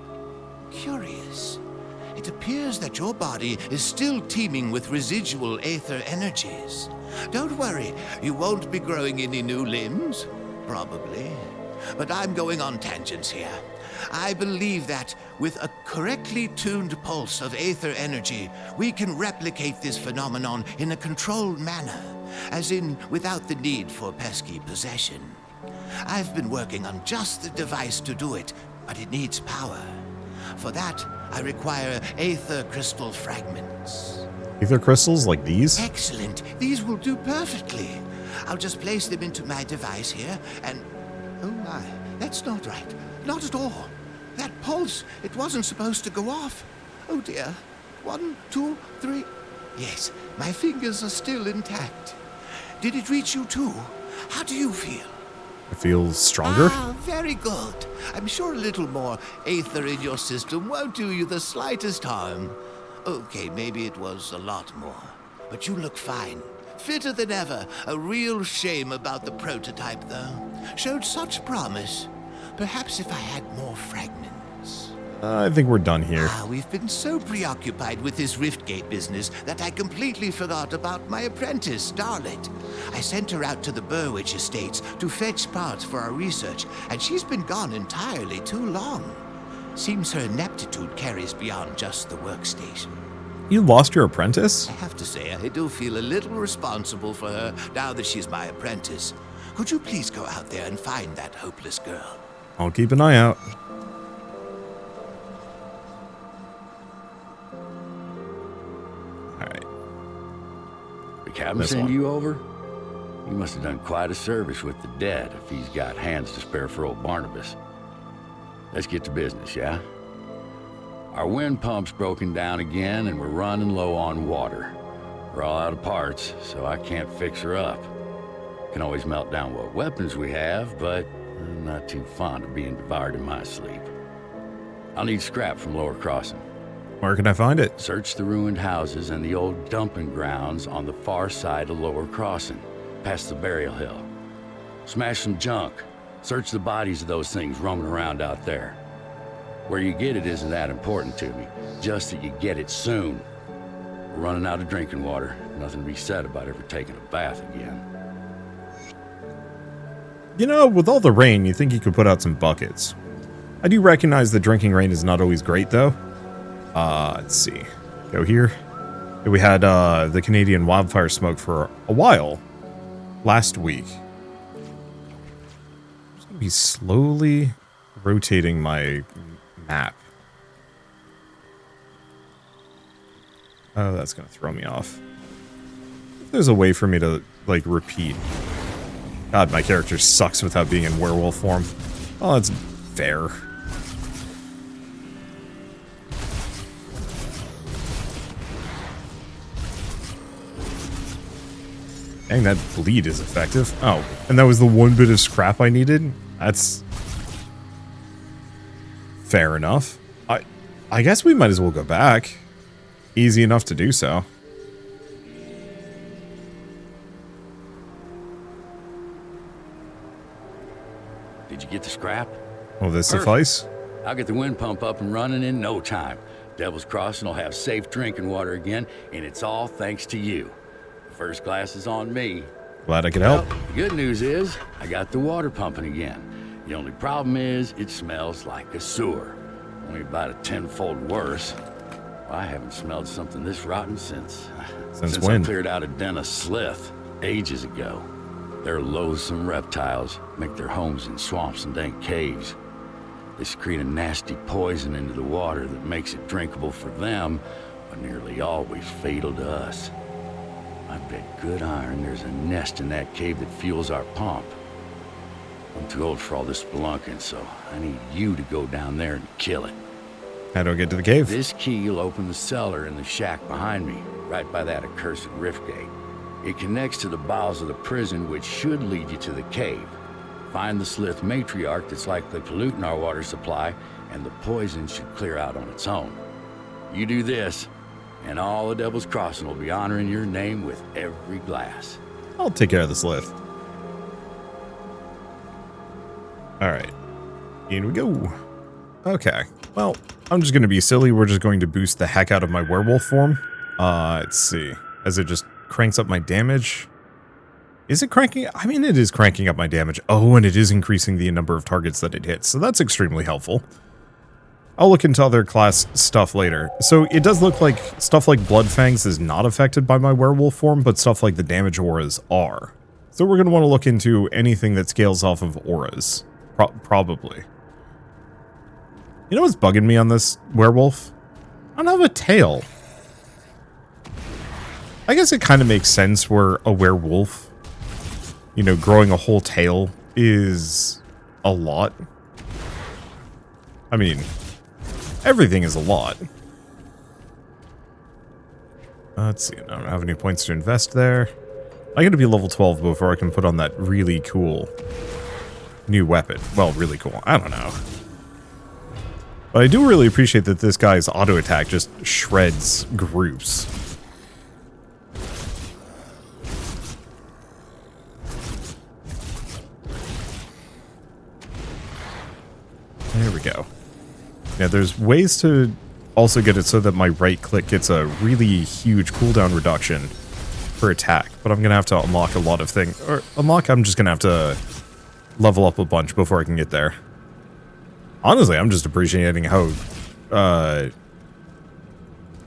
curious. It appears that your body is still teeming with residual aether energies. Don't worry, you won't be growing any new limbs. Probably. But I'm going on tangents here. I believe that with a correctly tuned pulse of aether energy, we can replicate this phenomenon in a controlled manner, as in without the need for pesky possession. I've been working on just the device to do it, but it needs power. For that, I require aether crystal fragments. Aether crystals like these? Excellent. These will do perfectly. I'll just place them into my device here, and... oh my, that's not right. Not at all. That pulse, it wasn't supposed to go off. Oh dear. 1, 2, 3... Yes, my fingers are still intact. Did it reach you too? How do you feel? I feel stronger. Ah, very good. I'm sure a little more aether in your system won't do you the slightest harm. Okay, maybe it was a lot more. But you look fine. Fitter than ever. A real shame about the prototype, though. Showed such promise. Perhaps if I had more fragments. I think we're done here. We've been so preoccupied with this Riftgate business that I completely forgot about my apprentice, Darlet. I sent her out to the Burwich Estates to fetch parts for our research, and she's been gone entirely too long. Seems her ineptitude carries beyond just the workstation. You lost your apprentice? I have to say, I do feel a little responsible for her now that she's my apprentice. Could you please go out there and find that hopeless girl? I'll keep an eye out. Alright. The captain This send one. you over? He must have done quite a service with the dead if he's got hands to spare for old Barnabas. Let's get to business, yeah? Our wind pump's broken down again and we're running low on water. We're all out of parts, so I can't fix her up. Can always melt down what weapons we have, but I'm not too fond of being devoured in my sleep. I'll need scrap from Lower Crossing. Where can I find it? Search the ruined houses and the old dumping grounds on the far side of Lower Crossing, past the burial hill. Smash some junk. Search the bodies of those things roaming around out there. Where you get it isn't that important to me, just that you get it soon. We're running out of drinking water. Nothing to be said about ever taking a bath again. You know, with all the rain, you think you could put out some buckets. I do recognize that drinking rain is not always great, though. Let's see. Go here. We had the Canadian wildfire smoke for a while last week. I'm just gonna be slowly rotating my map. Oh, that's gonna throw me off. There's a way for me to, like, repeat. God, my character sucks without being in werewolf form. Oh, that's fair. Dang, that bleed is effective. Oh, and that was the one bit of scrap I needed? That's fair enough. I guess we might as well go back. Easy enough to do so. Did you get the scrap? Will this Perfect. suffice? I'll get the wind pump up and running in no time. Devil's Crossing will have safe drinking water again, and it's all thanks to you. The first class is on me. Glad I could help. Well, the good news is, I got the water pumping again. The only problem is, it smells like a sewer. Only about a tenfold worse. Well, I haven't smelled something this rotten since when? I cleared out a den of slith ages ago. They're loathsome reptiles, make their homes in swamps and dank caves. They secrete a nasty poison into the water that makes it drinkable for them, but nearly always fatal to us. I bet good iron there's a nest in that cave that fuels our pump. I'm too old for all this spelunking, so I need you to go down there and kill it. How do I get to the cave? This key will open the cellar in the shack behind me, right by that accursed rift gate. It connects to the bowels of the prison, which should lead you to the cave. Find the slith matriarch that's likely polluting our water supply, and the poison should clear out on its own. You do this, and all the Devil's Crossing will be honoring your name with every glass. I'll take care of the slith. Alright. In we go. Okay. Well, I'm just going to be silly. We're just going to boost the heck out of my werewolf form. Let's see. As it just cranks up my damage. Is it cranking? I mean, it is cranking up my damage. Oh, and it is increasing the number of targets that it hits. So that's extremely helpful. I'll look into other class stuff later. So it does look like stuff like Bloodfangs is not affected by my werewolf form, but stuff like the damage auras are. So we're going to want to look into anything that scales off of auras. Probably. You know what's bugging me on this werewolf? I don't have a tail. I guess it kind of makes sense where a werewolf, you know, growing a whole tail is a lot. I mean, everything is a lot. Let's see, I don't have any points to invest there. I gotta be level 12 before I can put on that really cool new weapon. Well, really cool. I don't know. But I do really appreciate that this guy's auto attack just shreds groups. There we go. Now, there's ways to also get it so that my right click gets a really huge cooldown reduction per attack, but I'm going to have to unlock a lot of things. Or unlock, I'm just going to have to level up a bunch before I can get there. Honestly, I'm just appreciating how, I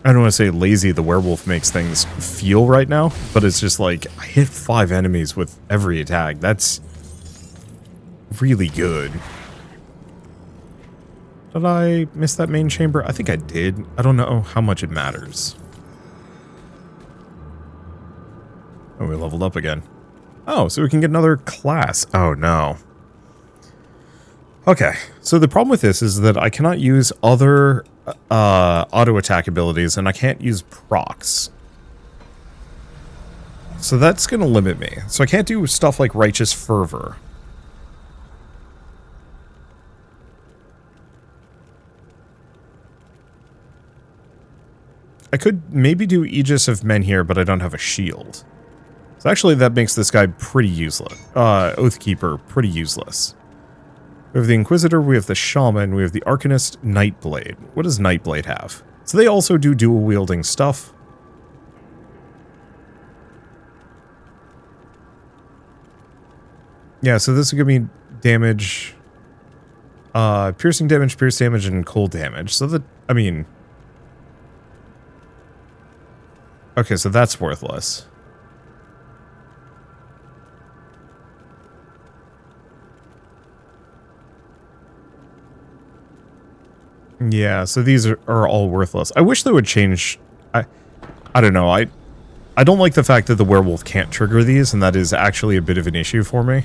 don't want to say lazy the werewolf makes things feel right now, but it's just like, I hit 5 enemies with every attack. That's really good. Did I miss that main chamber? I think I did. I don't know how much it matters. Oh, we leveled up again. Oh, so we can get another class. Oh, no. Okay, so the problem with this is that I cannot use other auto attack abilities, and I can't use procs. So that's going to limit me. So I can't do stuff like Righteous Fervor. I could maybe do Aegis of Men here, but I don't have a shield. So actually that makes this guy pretty useless. Oathkeeper, pretty useless. We have the Inquisitor, we have the Shaman, we have the Arcanist, Nightblade. What does Nightblade have? So they also do dual-wielding stuff. Yeah, so this is going to be damage, piercing damage, pierce damage, and cold damage. So that, I mean... Okay, so that's worthless. Yeah, so these are all worthless. I wish they would change... I don't know, I don't like the fact that the werewolf can't trigger these, and that is actually a bit of an issue for me.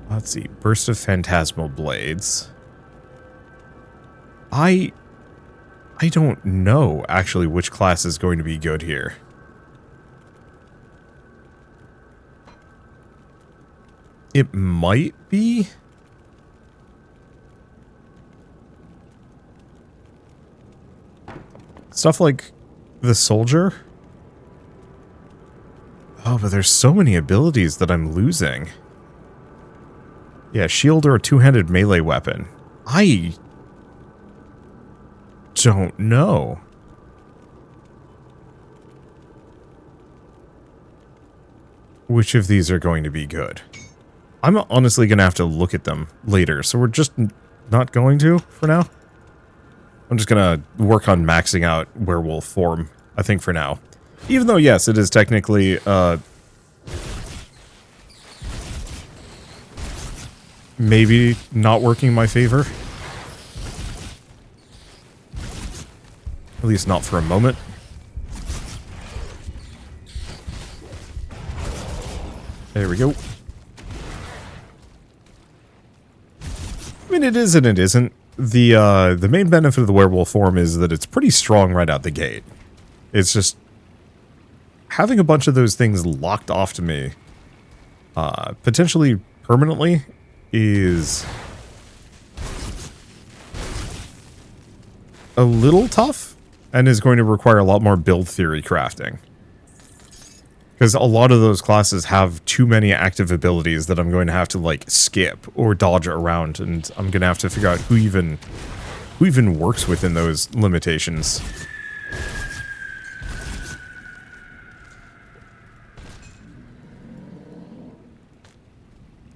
Let's see, Burst of Phantasmal Blades. I don't know, actually, which class is going to be good here. It might be... stuff like the Soldier. Oh, but there's so many abilities that I'm losing. Yeah, shield or a two-handed melee weapon. I don't know. Which of these are going to be good? I'm honestly going to have to look at them later, so we're just not going to for now. I'm just going to work on maxing out werewolf form, I think, for now. Even though, yes, it is technically, maybe not working in my favor. At least not for a moment. There we go. I mean, it is and it isn't. The main benefit of the werewolf form is that it's pretty strong right out the gate. It's just having a bunch of those things locked off to me, potentially permanently, is a little tough and is going to require a lot more build theory crafting. Because a lot of those classes have too many active abilities that I'm going to have to, like, skip or dodge around, and I'm going to have to figure out who even works within those limitations.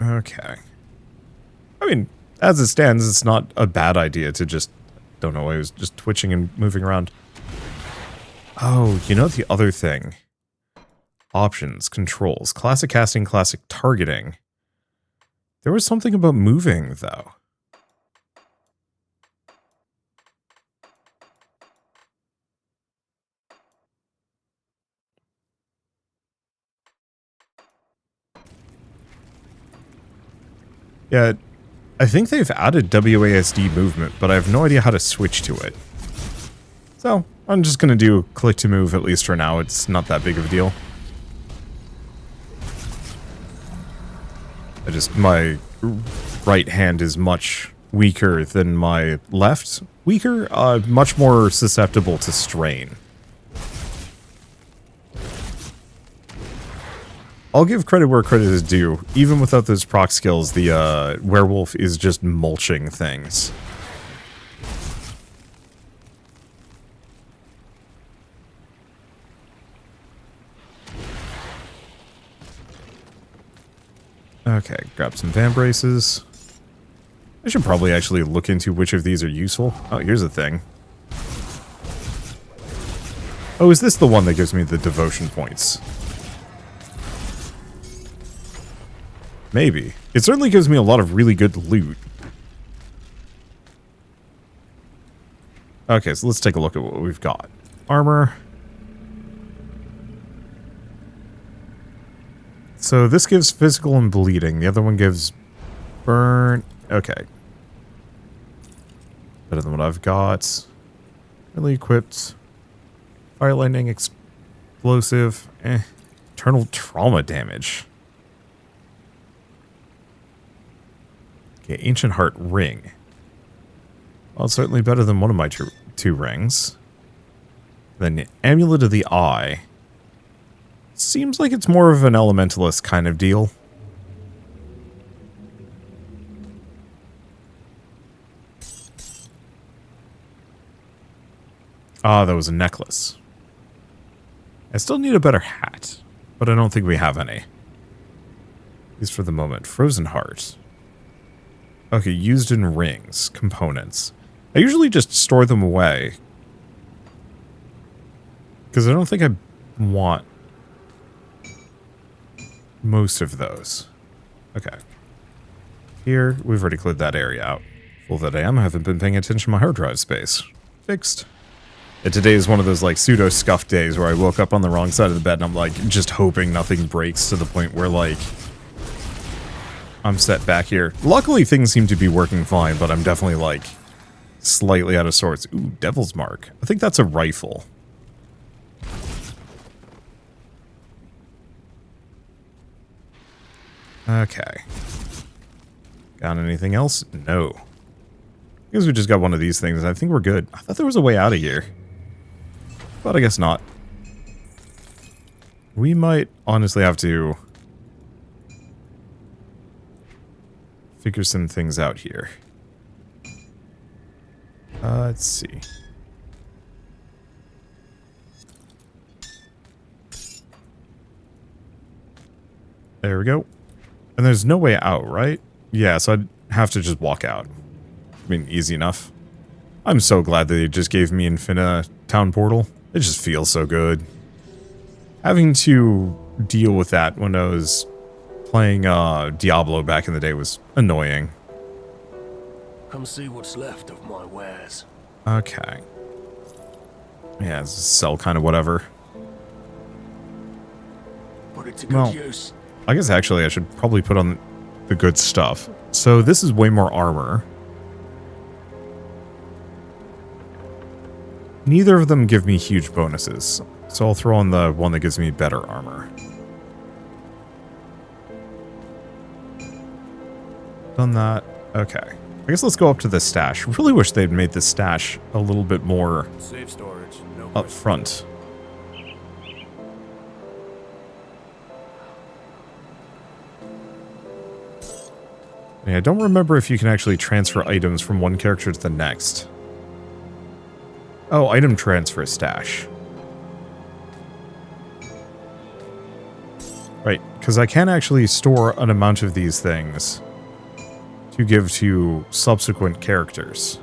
Okay. I mean, as it stands, it's not a bad idea to just... Don't know, I was just twitching and moving around. Oh, you know the other thing... Options, controls, classic casting, classic targeting. There was something about moving, though. Yeah, I think they've added WASD movement, but I have no idea how to switch to it. So, I'm just going to do click to move, at least for now. It's not that big of a deal. My right hand is much weaker than my left. Weaker, much more susceptible to strain. I'll give credit where credit is due. Even without those proc skills, the werewolf is just mulching things. Okay, grab some van braces. I should probably actually look into which of these are useful. Oh, here's the thing. Oh, is this the one that gives me the devotion points? Maybe. It certainly gives me a lot of really good loot. Okay, so let's take a look at what we've got. Armor. So this gives physical and bleeding. The other one gives burn. Okay. Better than what I've got. Really equipped. Fire lightning, explosive. Eternal trauma damage. Okay, ancient heart ring. Well, it's certainly better than one of my two rings. Then amulet of the eye. Seems like it's more of an elementalist kind of deal. Ah, that was a necklace. I still need a better hat, but I don't think we have any. At least for the moment. Frozen heart. Okay, used in rings. Components. I usually just store them away. Because I don't think I want most of those. Okay. Here, we've already cleared that area out. Full that I am, I haven't been paying attention to my hard drive space. Fixed. And today is one of those, like, pseudo-scuffed days where I woke up on the wrong side of the bed and I'm, like, just hoping nothing breaks to the point where, like, I'm set back here. Luckily, things seem to be working fine, but I'm definitely, like, slightly out of sorts. Ooh, Devil's Mark. I think that's a rifle. Okay. Got anything else? No. I guess we just got one of these things. I think we're good. I thought there was a way out of here. But I guess not. We might honestly have to figure some things out here. Let's see. There we go. And there's no way out, right? Yeah, so I'd have to just walk out. I mean, easy enough. I'm so glad that they just gave me Infina Town Portal. It just feels so good. Having to deal with that when I was playing Diablo back in the day was annoying. Come see what's left of my wares. Okay. Yeah, it's a sell kind of whatever. Put it to good Well, use. I guess actually I should probably put on the good stuff. So this is way more armor. Neither of them give me huge bonuses, so I'll throw on the one that gives me better armor. Done that. Okay. I guess let's go up to the stash. Really wish they'd made the stash a little bit more Safe storage. No up front. Yeah, I don't remember if you can actually transfer items from one character to the next. Oh, item transfer stash. Right, because I can actually store an amount of these things to give to subsequent characters.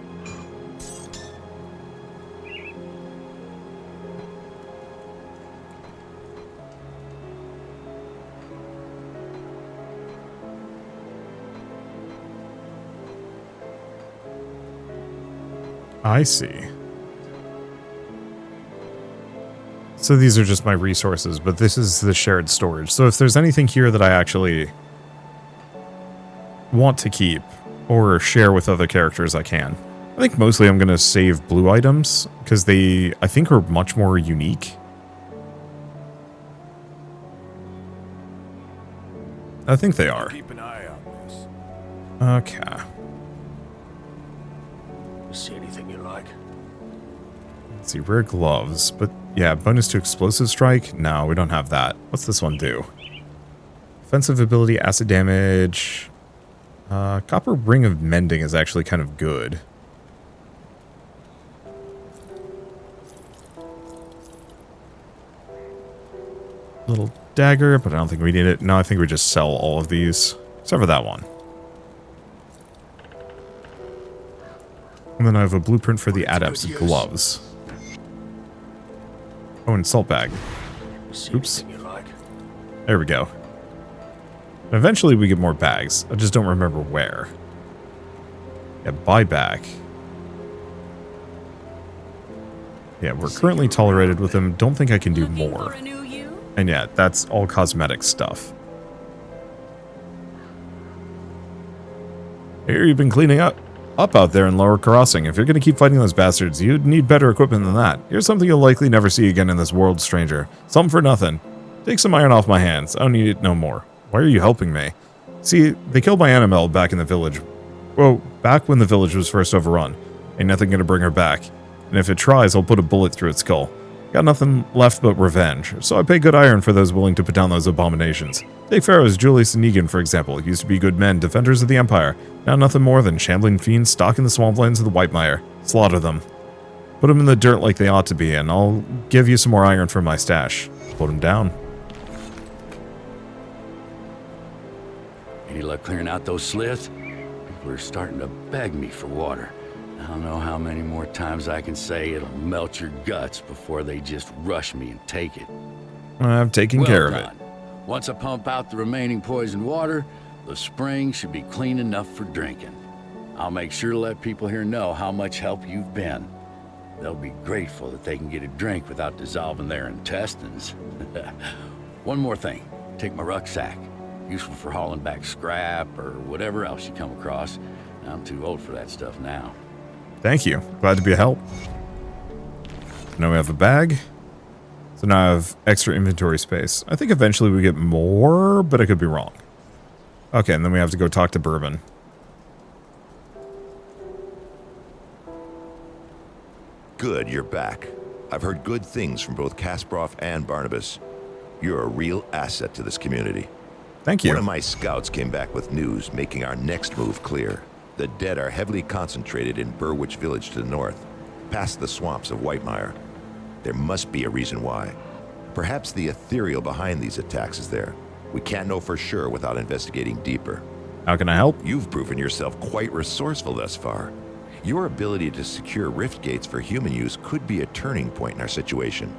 I see. So these are just my resources, but this is the shared storage. So if there's anything here that I actually want to keep or share with other characters, I can. I think mostly I'm going to save blue items because they, I think, are much more unique. I think they are. Keep an eye on this. Okay. See anything you like? Let's see, rare gloves, but yeah, bonus to explosive strike? No, we don't have that. What's this one do? Offensive ability, acid damage. Copper ring of mending is actually kind of good. Little dagger, but I don't think we need it. No, I think we just sell all of these, except for that one. And then I have a blueprint for the Adept's gloves. Oh, and salt bag. Oops. There we go. And eventually we get more bags. I just don't remember where. Yeah, buyback. Yeah, we're currently tolerated with them. Don't think I can do more. And yeah, that's all cosmetic stuff. Here, you've been cleaning up out there in Lower Crossing. If you're going to keep fighting those bastards, you'd need better equipment than that. Here's something you'll likely never see again in this world, stranger. Something for nothing. Take some iron off my hands. I don't need it no more. Why are you helping me? See, they killed my animal back in the village. Well, back when the village was first overrun. Ain't nothing going to bring her back. And if it tries, I'll put a bullet through its skull. Got nothing left but revenge, so I pay good iron for those willing to put down those abominations. Take Pharaohs Julius and Negan, for example. Used to be good men, defenders of the Empire. Now nothing more than shambling fiends stalking the swamplands of the Whitemire. Slaughter them. Put them in the dirt like they ought to be, and I'll give you some more iron from my stash. Put them down. Any luck clearing out those sliths? People are starting to beg me for water. I don't know how many more times I can say it'll melt your guts before they just rush me and take it. I've taken care of it. Once I pump out the remaining poisoned water, the spring should be clean enough for drinking. I'll make sure to let people here know how much help you've been. They'll be grateful that they can get a drink without dissolving their intestines. One more thing. Take my rucksack. Useful for hauling back scrap or whatever else you come across. I'm too old for that stuff now. Thank you. Glad to be a help. Now we have a bag. So now I have extra inventory space. I think eventually we get more, but I could be wrong. Okay, and then we have to go talk to Bourbon. Good, you're back. I've heard good things from both Kasparov and Barnabas. You're a real asset to this community. Thank you. One of my scouts came back with news making our next move clear. The dead are heavily concentrated in Burwich Village to the north, past the swamps of Whitemire. There must be a reason why. Perhaps the ethereal behind these attacks is there. We can't know for sure without investigating deeper. How can I help? You've proven yourself quite resourceful thus far. Your ability to secure rift gates for human use could be a turning point in our situation.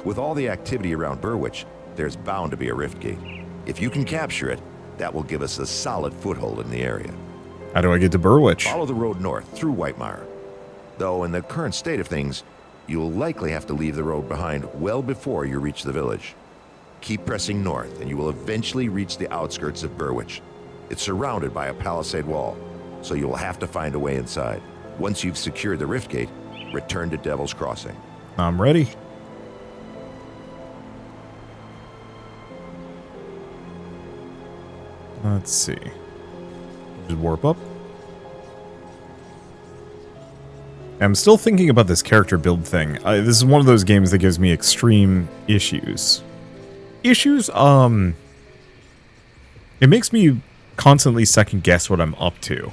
With all the activity around Burwich, there's bound to be a rift gate. If you can capture it, that will give us a solid foothold in the area. How do I get to Burwich? Follow the road north through Whitemire. Though in the current state of things, you'll likely have to leave the road behind well before you reach the village. Keep pressing north and you will eventually reach the outskirts of Burwich. It's surrounded by a palisade wall, so you will have to find a way inside. Once you've secured the rift gate, return to Devil's Crossing. I'm ready. Let's see. Just warp up. I'm still thinking about this character build thing. This is one of those games that gives me extreme issues. It makes me constantly second guess what I'm up to.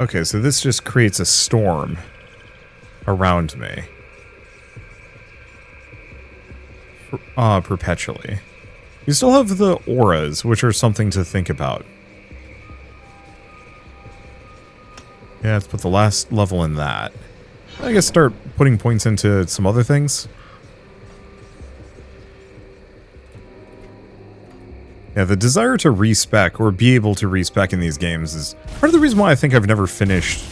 Okay, so this just creates a storm around me. Perpetually. You still have the auras, which are something to think about. Yeah, let's put the last level in that. I guess start putting points into some other things. Yeah, the desire to respec or be able to respec in these games is part of the reason why I think I've never finished,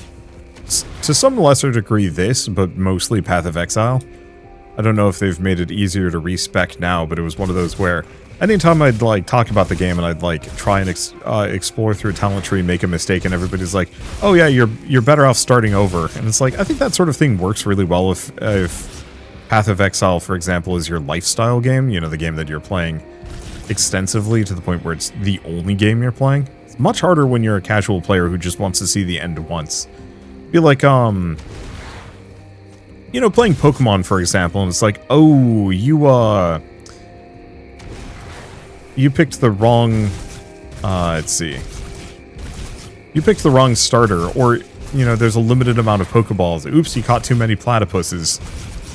to some lesser degree, this, but mostly Path of Exile. I don't know if they've made it easier to respec now, but it was one of those where anytime I'd like talk about the game and I'd like try and explore through a talent tree, make a mistake, and everybody's like, "Oh yeah, you're better off starting over." And it's like, I think that sort of thing works really well if Path of Exile, for example, is your lifestyle game. You know, the game that you're playing extensively to the point where it's the only game you're playing. It's much harder when you're a casual player who just wants to see the end once. Be like, you know, playing Pokemon, for example, and it's like, oh, you picked the wrong, let's see. You picked the wrong starter, or, you know, there's a limited amount of Pokeballs. Oops, you caught too many platypuses.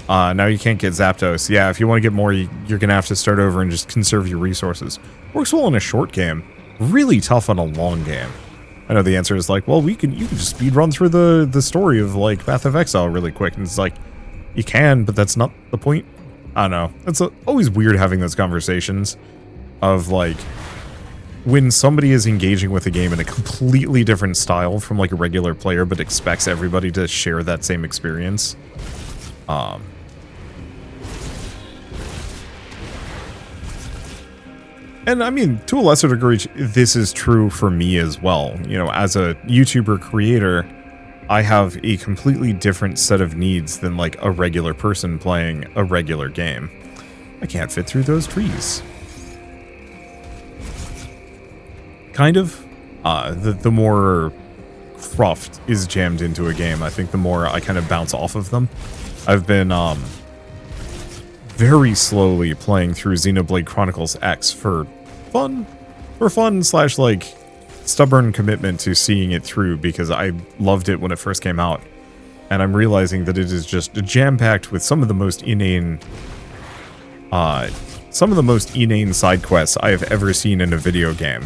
Now you can't get Zapdos. Yeah, if you want to get more, you're going to have to start over and just conserve your resources. Works well in a short game. Really tough on a long game. I know the answer is like, well, you can just speed run through the story of, like, Path of Exile really quick. And it's like, you can, but that's not the point. I don't know. It's always weird having those conversations of, like, when somebody is engaging with a game in a completely different style from, like, a regular player, but expects everybody to share that same experience. And I mean, to a lesser degree, this is true for me as well. You know, as a YouTuber creator, I have a completely different set of needs than, like, a regular person playing a regular game. I can't fit through those trees. Kind of. The more cruft is jammed into a game, I think the more I kind of bounce off of them. I've been, very slowly playing through Xenoblade Chronicles X for fun / like stubborn commitment to seeing it through because I loved it when it first came out, and I'm realizing that it is just jam-packed with some of the most inane side quests I have ever seen in a video game,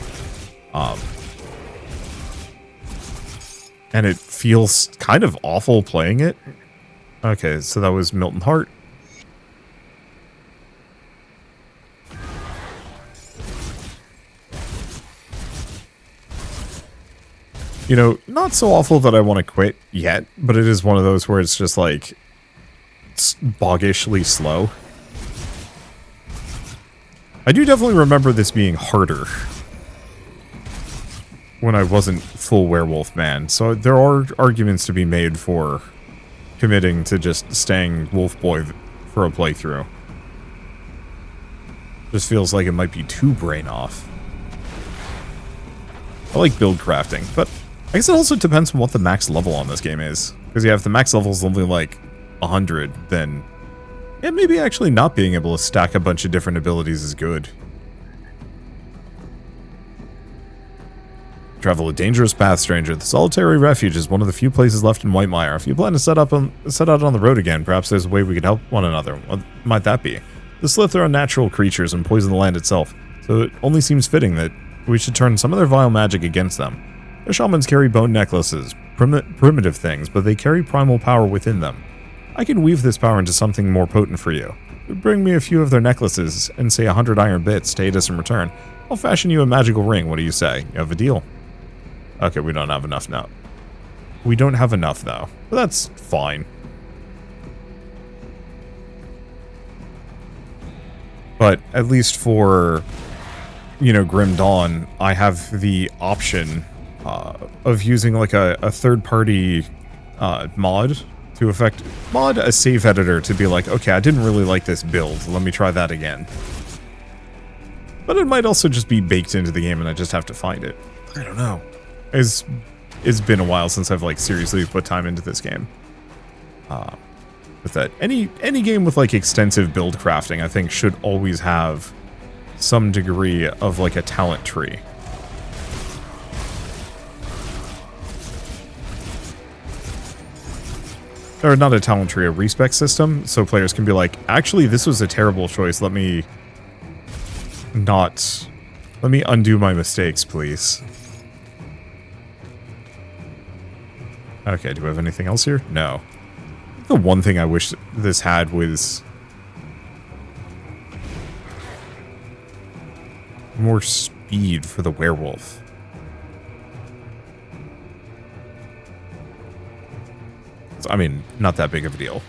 and it feels kind of awful playing it. Okay, so that was Milton Hart. You know, not so awful that I want to quit yet, but it is one of those where it's just like, it's boggishly slow. I do definitely remember this being harder when I wasn't full werewolf man, so there are arguments to be made for committing to just staying wolf boy for a playthrough. Just feels like it might be too brain off. I like build crafting, but I guess it also depends on what the max level on this game is. Because yeah, if the max level is only like 100, then yeah, maybe actually not being able to stack a bunch of different abilities is good. Travel a dangerous path, stranger. The solitary refuge is one of the few places left in Whitemire. If you plan to set out on the road again, perhaps there's a way we could help one another. What might that be? The Slith are unnatural creatures and poison the land itself, so it only seems fitting that we should turn some of their vile magic against them. Their shamans carry bone necklaces, primitive things, but they carry primal power within them. I can weave this power into something more potent for you. Bring me a few of their necklaces and say 100 iron bits to aid us in return. I'll fashion you a magical ring. What do you say? You have a deal? Okay, we don't have enough now. We don't have enough, though. But that's fine. But at least for, you know, Grim Dawn, I have the option of using like a third-party mod to mod a save editor to be like, okay, I didn't really like this build. Let me try that again. But it might also just be baked into the game and I just have to find it. I don't know. It's been a while since I've like seriously put time into this game. With that, any game with like extensive build crafting, I think should always have some degree of like a talent tree. Or not a talent tree, a respec system, so players can be like, actually, this was a terrible choice. Let me undo my mistakes, please. Okay, do we have anything else here? No. The one thing I wish this had was more speed for the werewolf. I mean, not that big of a deal.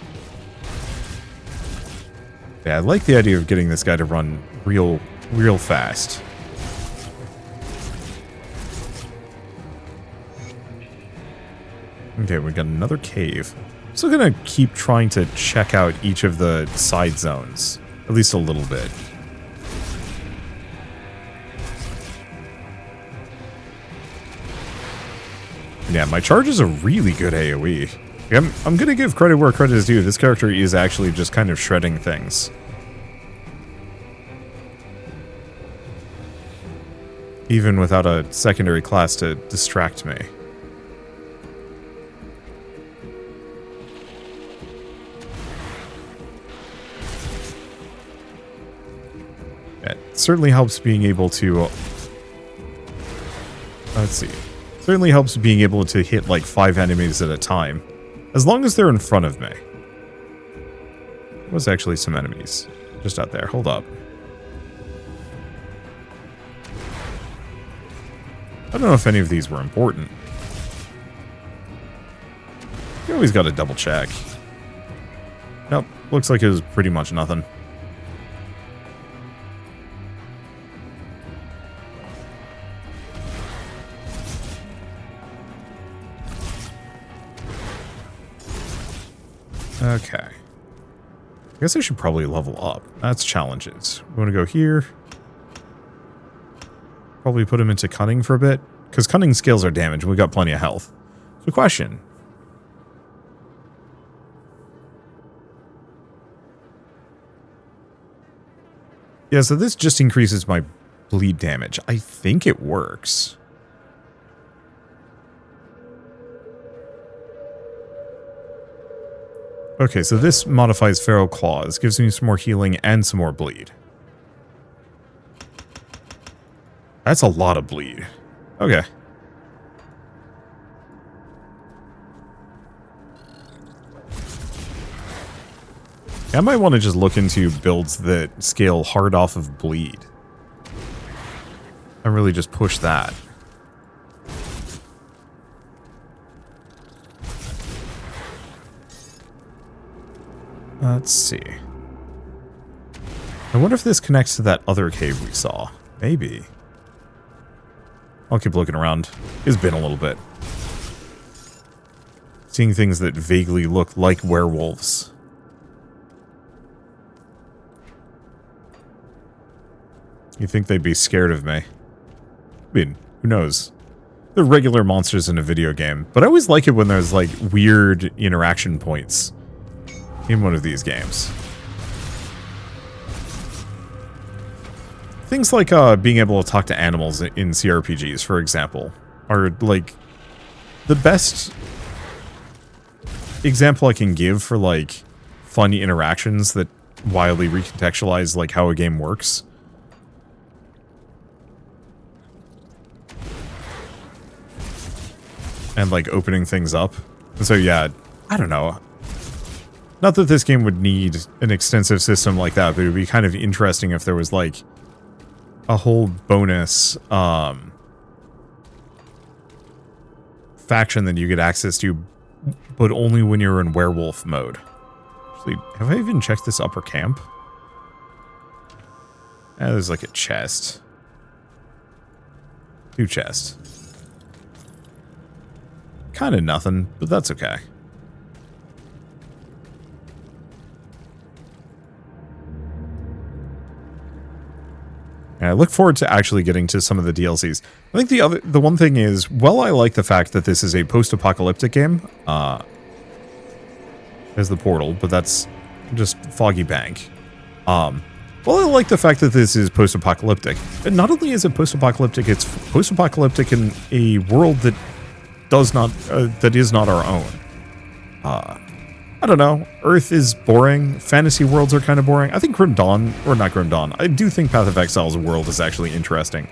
Yeah, I like the idea of getting this guy to run real fast. Okay, we got another cave. I'm still gonna keep trying to check out each of the side zones, at least a little bit. Yeah, my charge is a really good AoE. I'm gonna give credit where credit is due. This character is actually just kind of shredding things. Even without a secondary class to distract me. It certainly helps being able to... let's see. Certainly helps being able to hit like 5 enemies at a time. As long as they're in front of me. There was actually some enemies just out there. Hold up. I don't know if any of these were important. You always gotta double check. Nope. Looks like it was pretty much nothing. Okay. I guess I should probably level up. That's challenges. We want to go here. Probably put him into cunning for a bit. Because cunning scales our damage and we got plenty of health. So question. Yeah, so this just increases my bleed damage. I think it works. Okay, so this modifies Feral Claws, gives me some more healing and some more bleed. That's a lot of bleed. Okay. I might want to just look into builds that scale hard off of bleed. And really just push that. Let's see. I wonder if this connects to that other cave we saw. Maybe. I'll keep looking around. It's been a little bit. Seeing things that vaguely look like werewolves. You think they'd be scared of me? I mean, who knows? They're regular monsters in a video game, but I always like it when there's like weird interaction points. in one of these games. Things like being able to talk to animals in CRPGs, for example, are like the best example I can give for like fun interactions that wildly recontextualize like how a game works. And like opening things up. And so yeah, I don't know. Not that this game would need an extensive system like that, but it would be kind of interesting if there was like a whole bonus faction that you get access to, but only when you're in werewolf mode. Actually, have I even checked this upper camp? There's like a chest. 2 chests. Kind of nothing, but that's okay. And I look forward to actually getting to some of the DLCs. I think the one thing is, well, I like the fact that this is a post-apocalyptic game. There's the portal, but that's just Foggy Bank. Well, I like the fact that this is post-apocalyptic. And not only is it post-apocalyptic, it's post-apocalyptic in a world that does not, that is not our own. I don't know. Earth is boring. Fantasy worlds are kind of boring. I think Grim Dawn, or not Grim Dawn, I do think Path of Exile's world is actually interesting.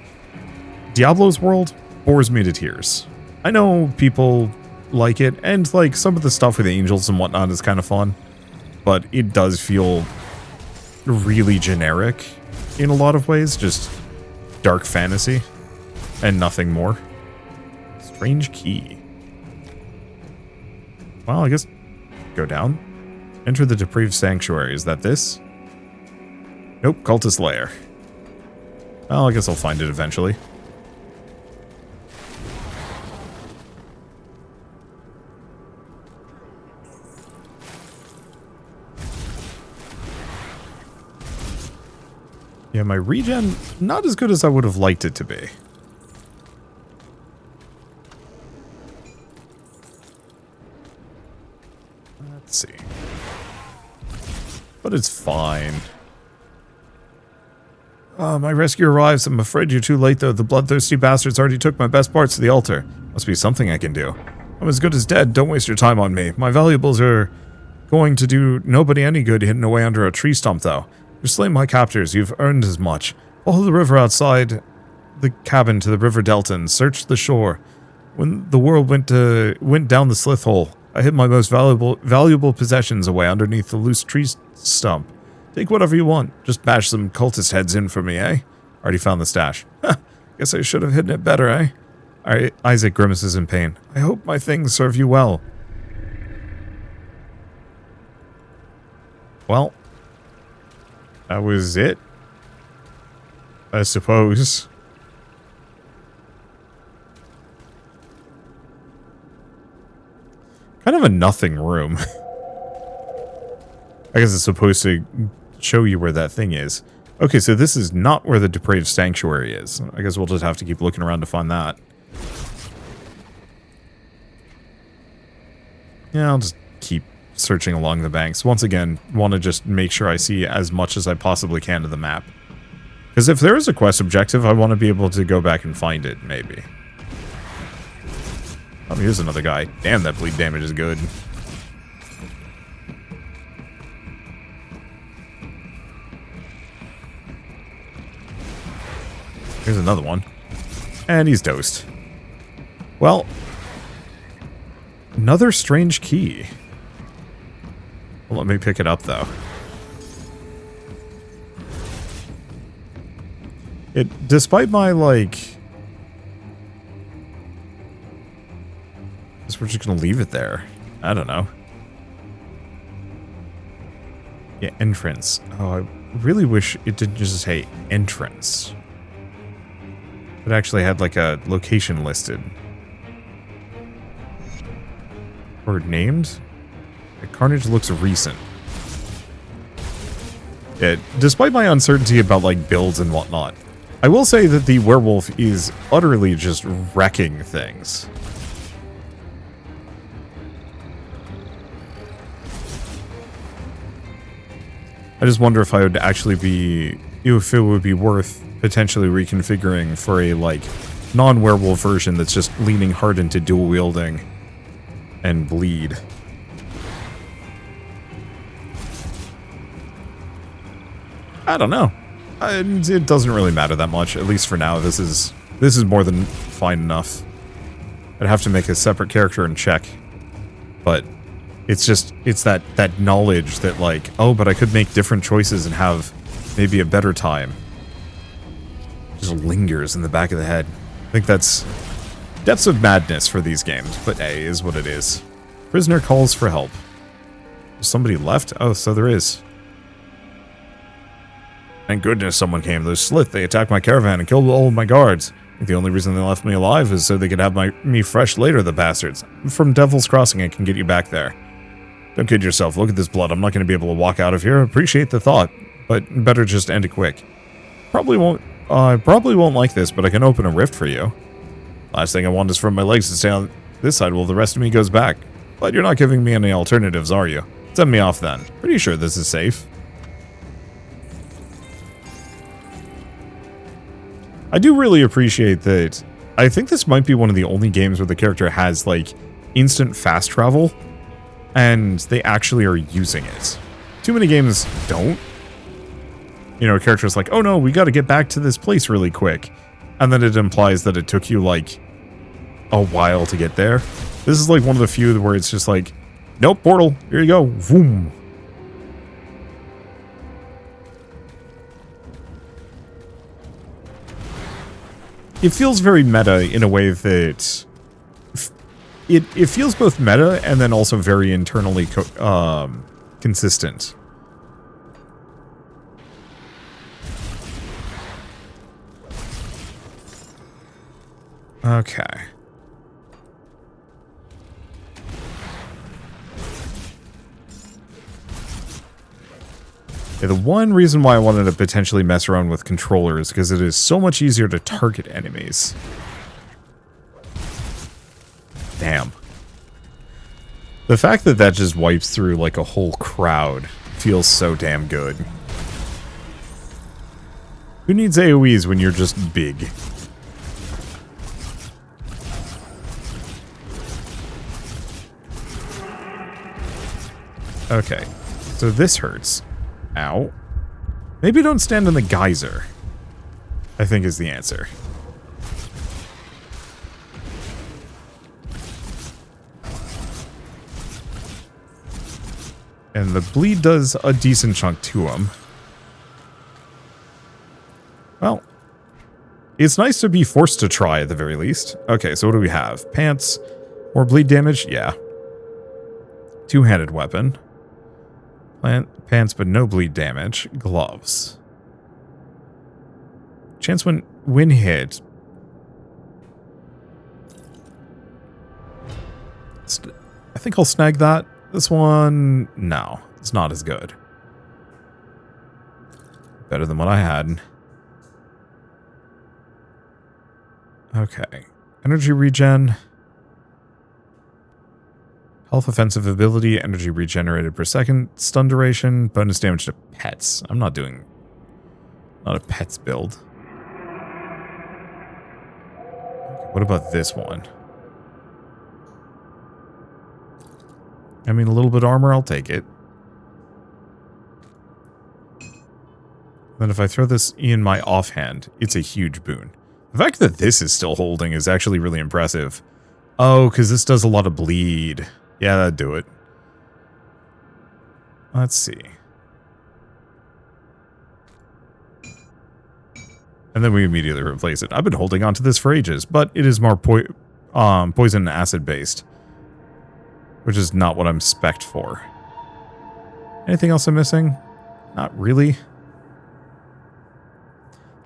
Diablo's world bores me to tears. I know people like it, and like some of the stuff with angels and whatnot is kind of fun, but it does feel really generic in a lot of ways, just dark fantasy and nothing more. Strange key. Well, I guess go down. Enter the depraved sanctuary. Is that this? Nope, cultist lair. Well, I guess I'll find it eventually. Yeah, my regen, not as good as I would have liked it to be. Let's see. But it's fine. My rescue arrives. I'm afraid you're too late, though. The bloodthirsty bastards already took my best parts to the altar. Must be something I can do. I'm as good as dead. Don't waste your time on me. My valuables are going to do nobody any good hidden away under a tree stump, though. You've slain my captors. You've earned as much. Follow the river outside the cabin to the river delta and search the shore. When the world went down the slith hole, I hid my most valuable possessions away underneath the loose tree stump. Take whatever you want. Just bash some cultist heads in for me, eh? Already found the stash. Guess I should have hidden it better, eh? Alright, Isaac grimaces in pain. I hope my things serve you well. Well, that was it, I suppose. Kind of a nothing room. I guess it's supposed to show you where that thing is. Okay, so this is not where the depraved sanctuary is. I guess we'll just have to keep looking around to find that. Yeah, I'll just keep searching along the banks. Once again, want to just make sure I see as much as I possibly can of the map. Because if there is a quest objective, I want to be able to go back and find it, maybe. Oh, here's another guy. Damn, that bleed damage is good. Here's another one. And he's toast. Well, another strange key. Well, let me pick it up, though. Despite my, like... I guess we're just gonna leave it there. I don't know. Yeah, entrance. Oh, I really wish it didn't just say entrance. It actually had, like, a location listed. Or named? The Carnage looks recent. Despite my uncertainty about, like, builds and whatnot, I will say that the werewolf is utterly just wrecking things. I just wonder if I would actually be, if it would be worth potentially reconfiguring for a, like, non-werewolf version that's just leaning hard into dual wielding and bleed. I don't know. It doesn't really matter that much, at least for now. This is more than fine enough. I'd have to make a separate character and check. But it's just, it's that knowledge that, like, oh, but I could make different choices and have maybe a better time. Just lingers in the back of the head. I think that's depths of madness for these games, but hey, is what it is. Prisoner calls for help. Is somebody left? Oh, so there is. Thank goodness someone came. Those Slith, they attacked my caravan and killed all of my guards. I think the only reason they left me alive is so they could have me fresh later, the bastards. I'm from Devil's Crossing, I can get you back there. Don't kid yourself, look at this blood. I'm not going to be able to walk out of here. Appreciate the thought, but better just end it quick. I probably won't like this, but I can open a rift for you. Last thing I want is for my legs to stay on this side while the rest of me goes back. But you're not giving me any alternatives, are you? Send me off then. Pretty sure this is safe. I do really appreciate that. I think this might be one of the only games where the character has, like, instant fast travel, and they actually are using it. Too many games don't. You know, a character's like, oh no, we gotta get back to this place really quick. And then it implies that it took you, like, a while to get there. This is, like, one of the few where it's just like, nope, portal, here you go, vroom. It feels very meta in a way that it feels both meta and then also very internally consistent. Okay. Yeah, the one reason why I wanted to potentially mess around with controllers is because it is so much easier to target enemies. Damn. The fact that that just wipes through like a whole crowd feels so damn good. Who needs AoEs when you're just big? Okay, so this hurts. Ow. Maybe don't stand in the geyser, I think is the answer. And the bleed does a decent chunk to him. Well, it's nice to be forced to try at the very least. Okay, so what do we have? Pants. More bleed damage? Yeah. Two-handed weapon. Pants, but no bleed damage. Gloves. Chance when hit. I think I'll snag that. This one, no. It's not as good. Better than what I had. Okay. Energy regen. Health offensive ability, energy regenerated per second, stun duration, bonus damage to pets. I'm not doing... not a pets build. Okay, what about this one? I mean, a little bit of armor, I'll take it. Then if I throw this in my offhand, it's a huge boon. The fact that this is still holding is actually really impressive. Oh, because this does a lot of bleed. Yeah, that'd do it. Let's see. And then we immediately replace it. I've been holding on to this for ages, but it is more poison and acid based. Which is not what I'm spec'd for. Anything else I'm missing? Not really.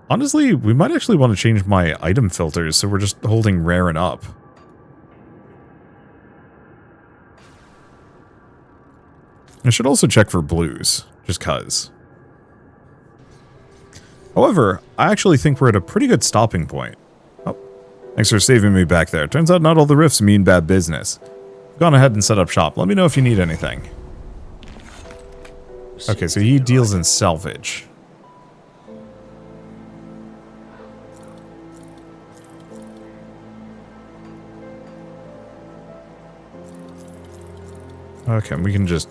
Honestly, we might actually want to change my item filters so we're just holding rare and up. I should also check for blues, just cuz. However, I actually think we're at a pretty good stopping point. Oh, thanks for saving me back there. Turns out not all the rifts mean bad business. Gone ahead and set up shop. Let me know if you need anything. Okay, so he deals in salvage. Okay, we can just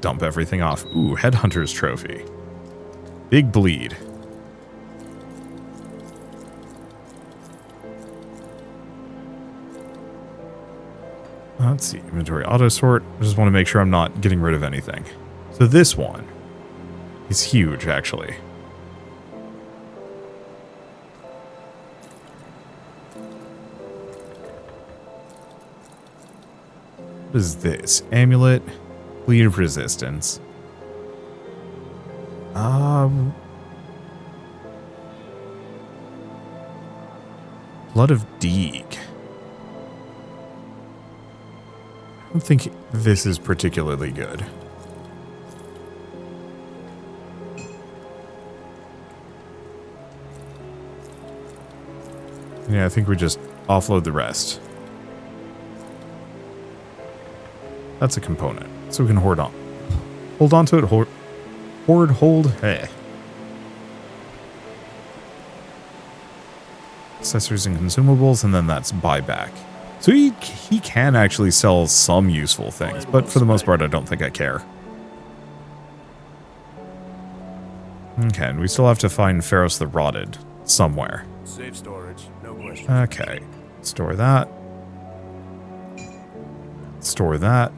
dump everything off. Ooh, Headhunter's Trophy. Big bleed. Let's see, inventory auto sort. I just want to make sure I'm not getting rid of anything. So this one is huge, actually. What is this? Amulet, bleed of resistance. Blood of Deeg. I don't think this is particularly good. Yeah, I think we just offload the rest. That's a component, so we can hoard on. Hold on to it, hold, hey. Accessories and consumables, and then that's buyback. So he can actually sell some useful things, but for the most part, I don't think I care. Okay, and we still have to find Pharos the Rotted somewhere. Safe storage, no question. Okay, store that. Store that.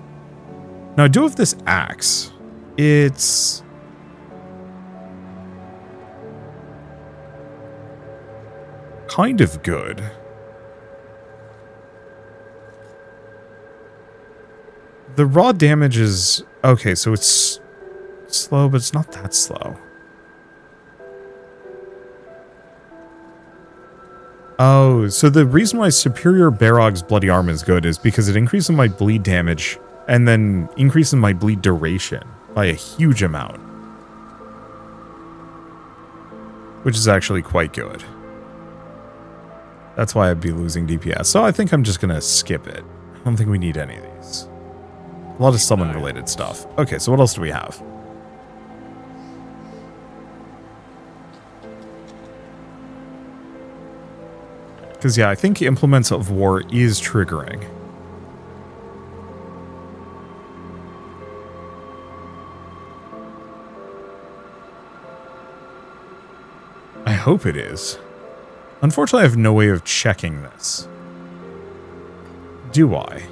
Now I do have this axe. It's... kind of good. The raw damage is... okay, so it's slow, but it's not that slow. Oh, so the reason why Superior Barog's Bloody Arm is good is because it increases my bleed damage and then increases my bleed duration by a huge amount. Which is actually quite good. That's why I'd be losing DPS. So I think I'm just going to skip it. I don't think we need any of these. A lot of summon-related stuff. Okay, so what else do we have? Because, yeah, I think Implements of War is triggering. I hope it is. Unfortunately, I have no way of checking this. Do I?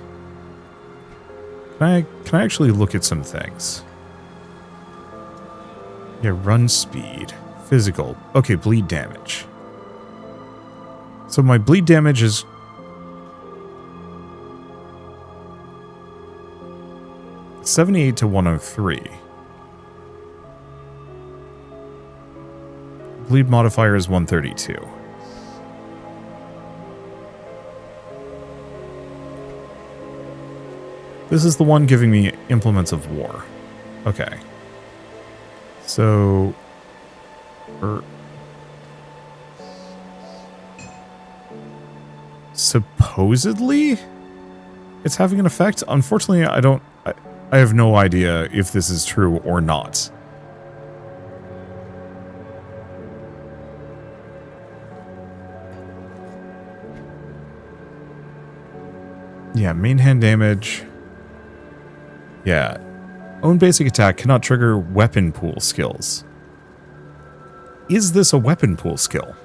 Can I actually look at some things? Yeah, run speed. Physical. Okay, bleed damage. So my bleed damage is... $78 to 103. Bleed modifier is 132. This is the one giving me Implements of War. Okay. So... supposedly, it's having an effect. Unfortunately, I have no idea if this is true or not. Yeah, main hand damage. Yeah. Own basic attack cannot trigger weapon pool skills. Is this a weapon pool skill?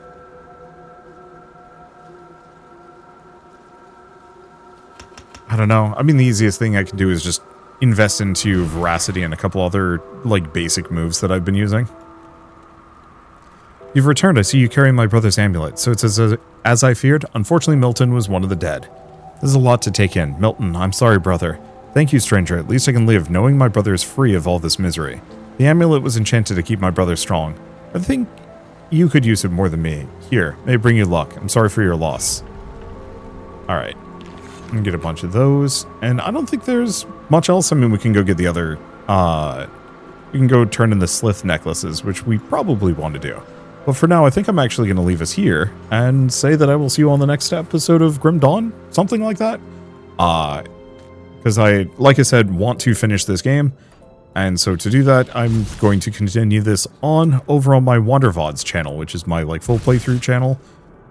I don't know. I mean, the easiest thing I can do is just invest into Veracity and a couple other, like, basic moves that I've been using. You've returned. I see you carrying my brother's amulet. So it's as I feared. Unfortunately, Milton was one of the dead. This is a lot to take in. Milton, I'm sorry, brother. Thank you, stranger. At least I can live, knowing my brother is free of all this misery. The amulet was enchanted to keep my brother strong. I think you could use it more than me. Here, may it bring you luck. I'm sorry for your loss. Alright. I'm gonna get a bunch of those. And I don't think there's much else. I mean, we can go get the other... we can go turn in the Slith necklaces, which we probably want to do. But for now, I think I'm actually going to leave us here and say that I will see you on the next episode of Grim Dawn. Something like that. Because I, like I said, want to finish this game. And so to do that, I'm going to continue this over on my Wanderbots channel, which is my like full playthrough channel.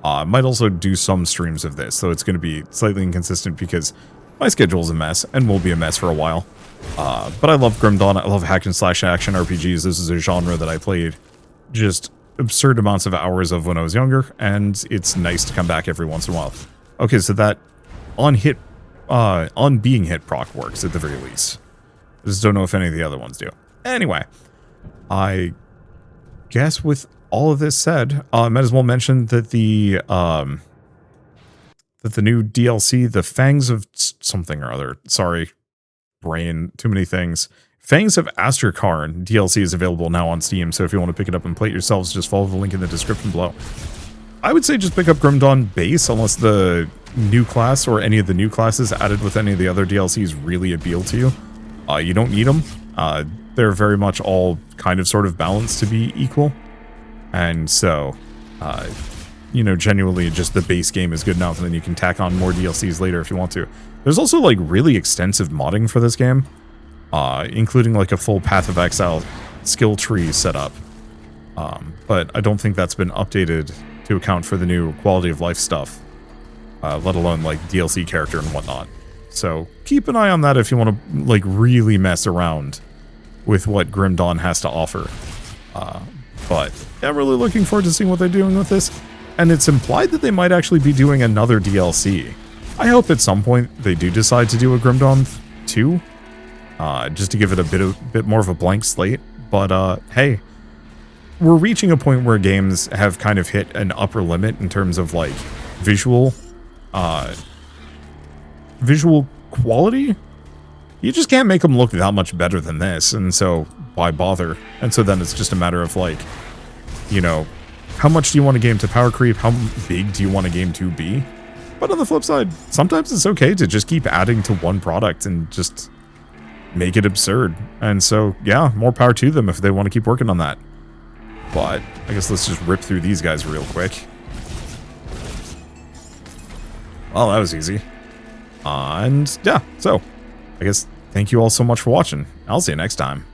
I might also do some streams of this, so it's going to be slightly inconsistent because my schedule's a mess and will be a mess for a while. But I love Grim Dawn. I love hack and slash action RPGs. This is a genre that I played just absurd amounts of hours of when I was younger, and it's nice to come back every once in a while. Okay, so that on being hit proc works at the very least. I just don't know if any of the other ones do. Anyway, I guess with all of this said, I might as well mention that the new DLC, the Fangs of something or other, sorry, brain, too many things. Fangs of Astrakarn DLC is available now on Steam, so if you want to pick it up and play it yourselves, just follow the link in the description below. I would say just pick up Grim Dawn base, unless the new class or any of the new classes added with any of the other DLCs really appeal to you. You don't need them. They're very much all kind of sort of balanced to be equal. And so, you know, genuinely just the base game is good enough, and then you can tack on more DLCs later if you want to. There's also like really extensive modding for this game, including like a full Path of Exile skill tree setup. But I don't think that's been updated to account for the new quality of life stuff, let alone like DLC character and whatnot. So keep an eye on that if you want to like really mess around with what Grim Dawn has to offer. But I'm really looking forward to seeing what they're doing with this. And it's implied that they might actually be doing another DLC. I hope at some point they do decide to do a Grim Dawn 2, just to give it a bit more of a blank slate. But hey, we're reaching a point where games have kind of hit an upper limit in terms of like visual quality. You just can't make them look that much better than this, and so why bother? And so then it's just a matter of like, you know, how much do you want a game to power creep? How big do you want a game to be? But on the flip side, sometimes it's okay to just keep adding to one product and just make it absurd. And so, yeah, more power to them if they want to keep working on that. But I guess let's just rip through these guys real quick. Well, that was easy. And yeah, so I guess thank you all so much for watching. I'll see you next time.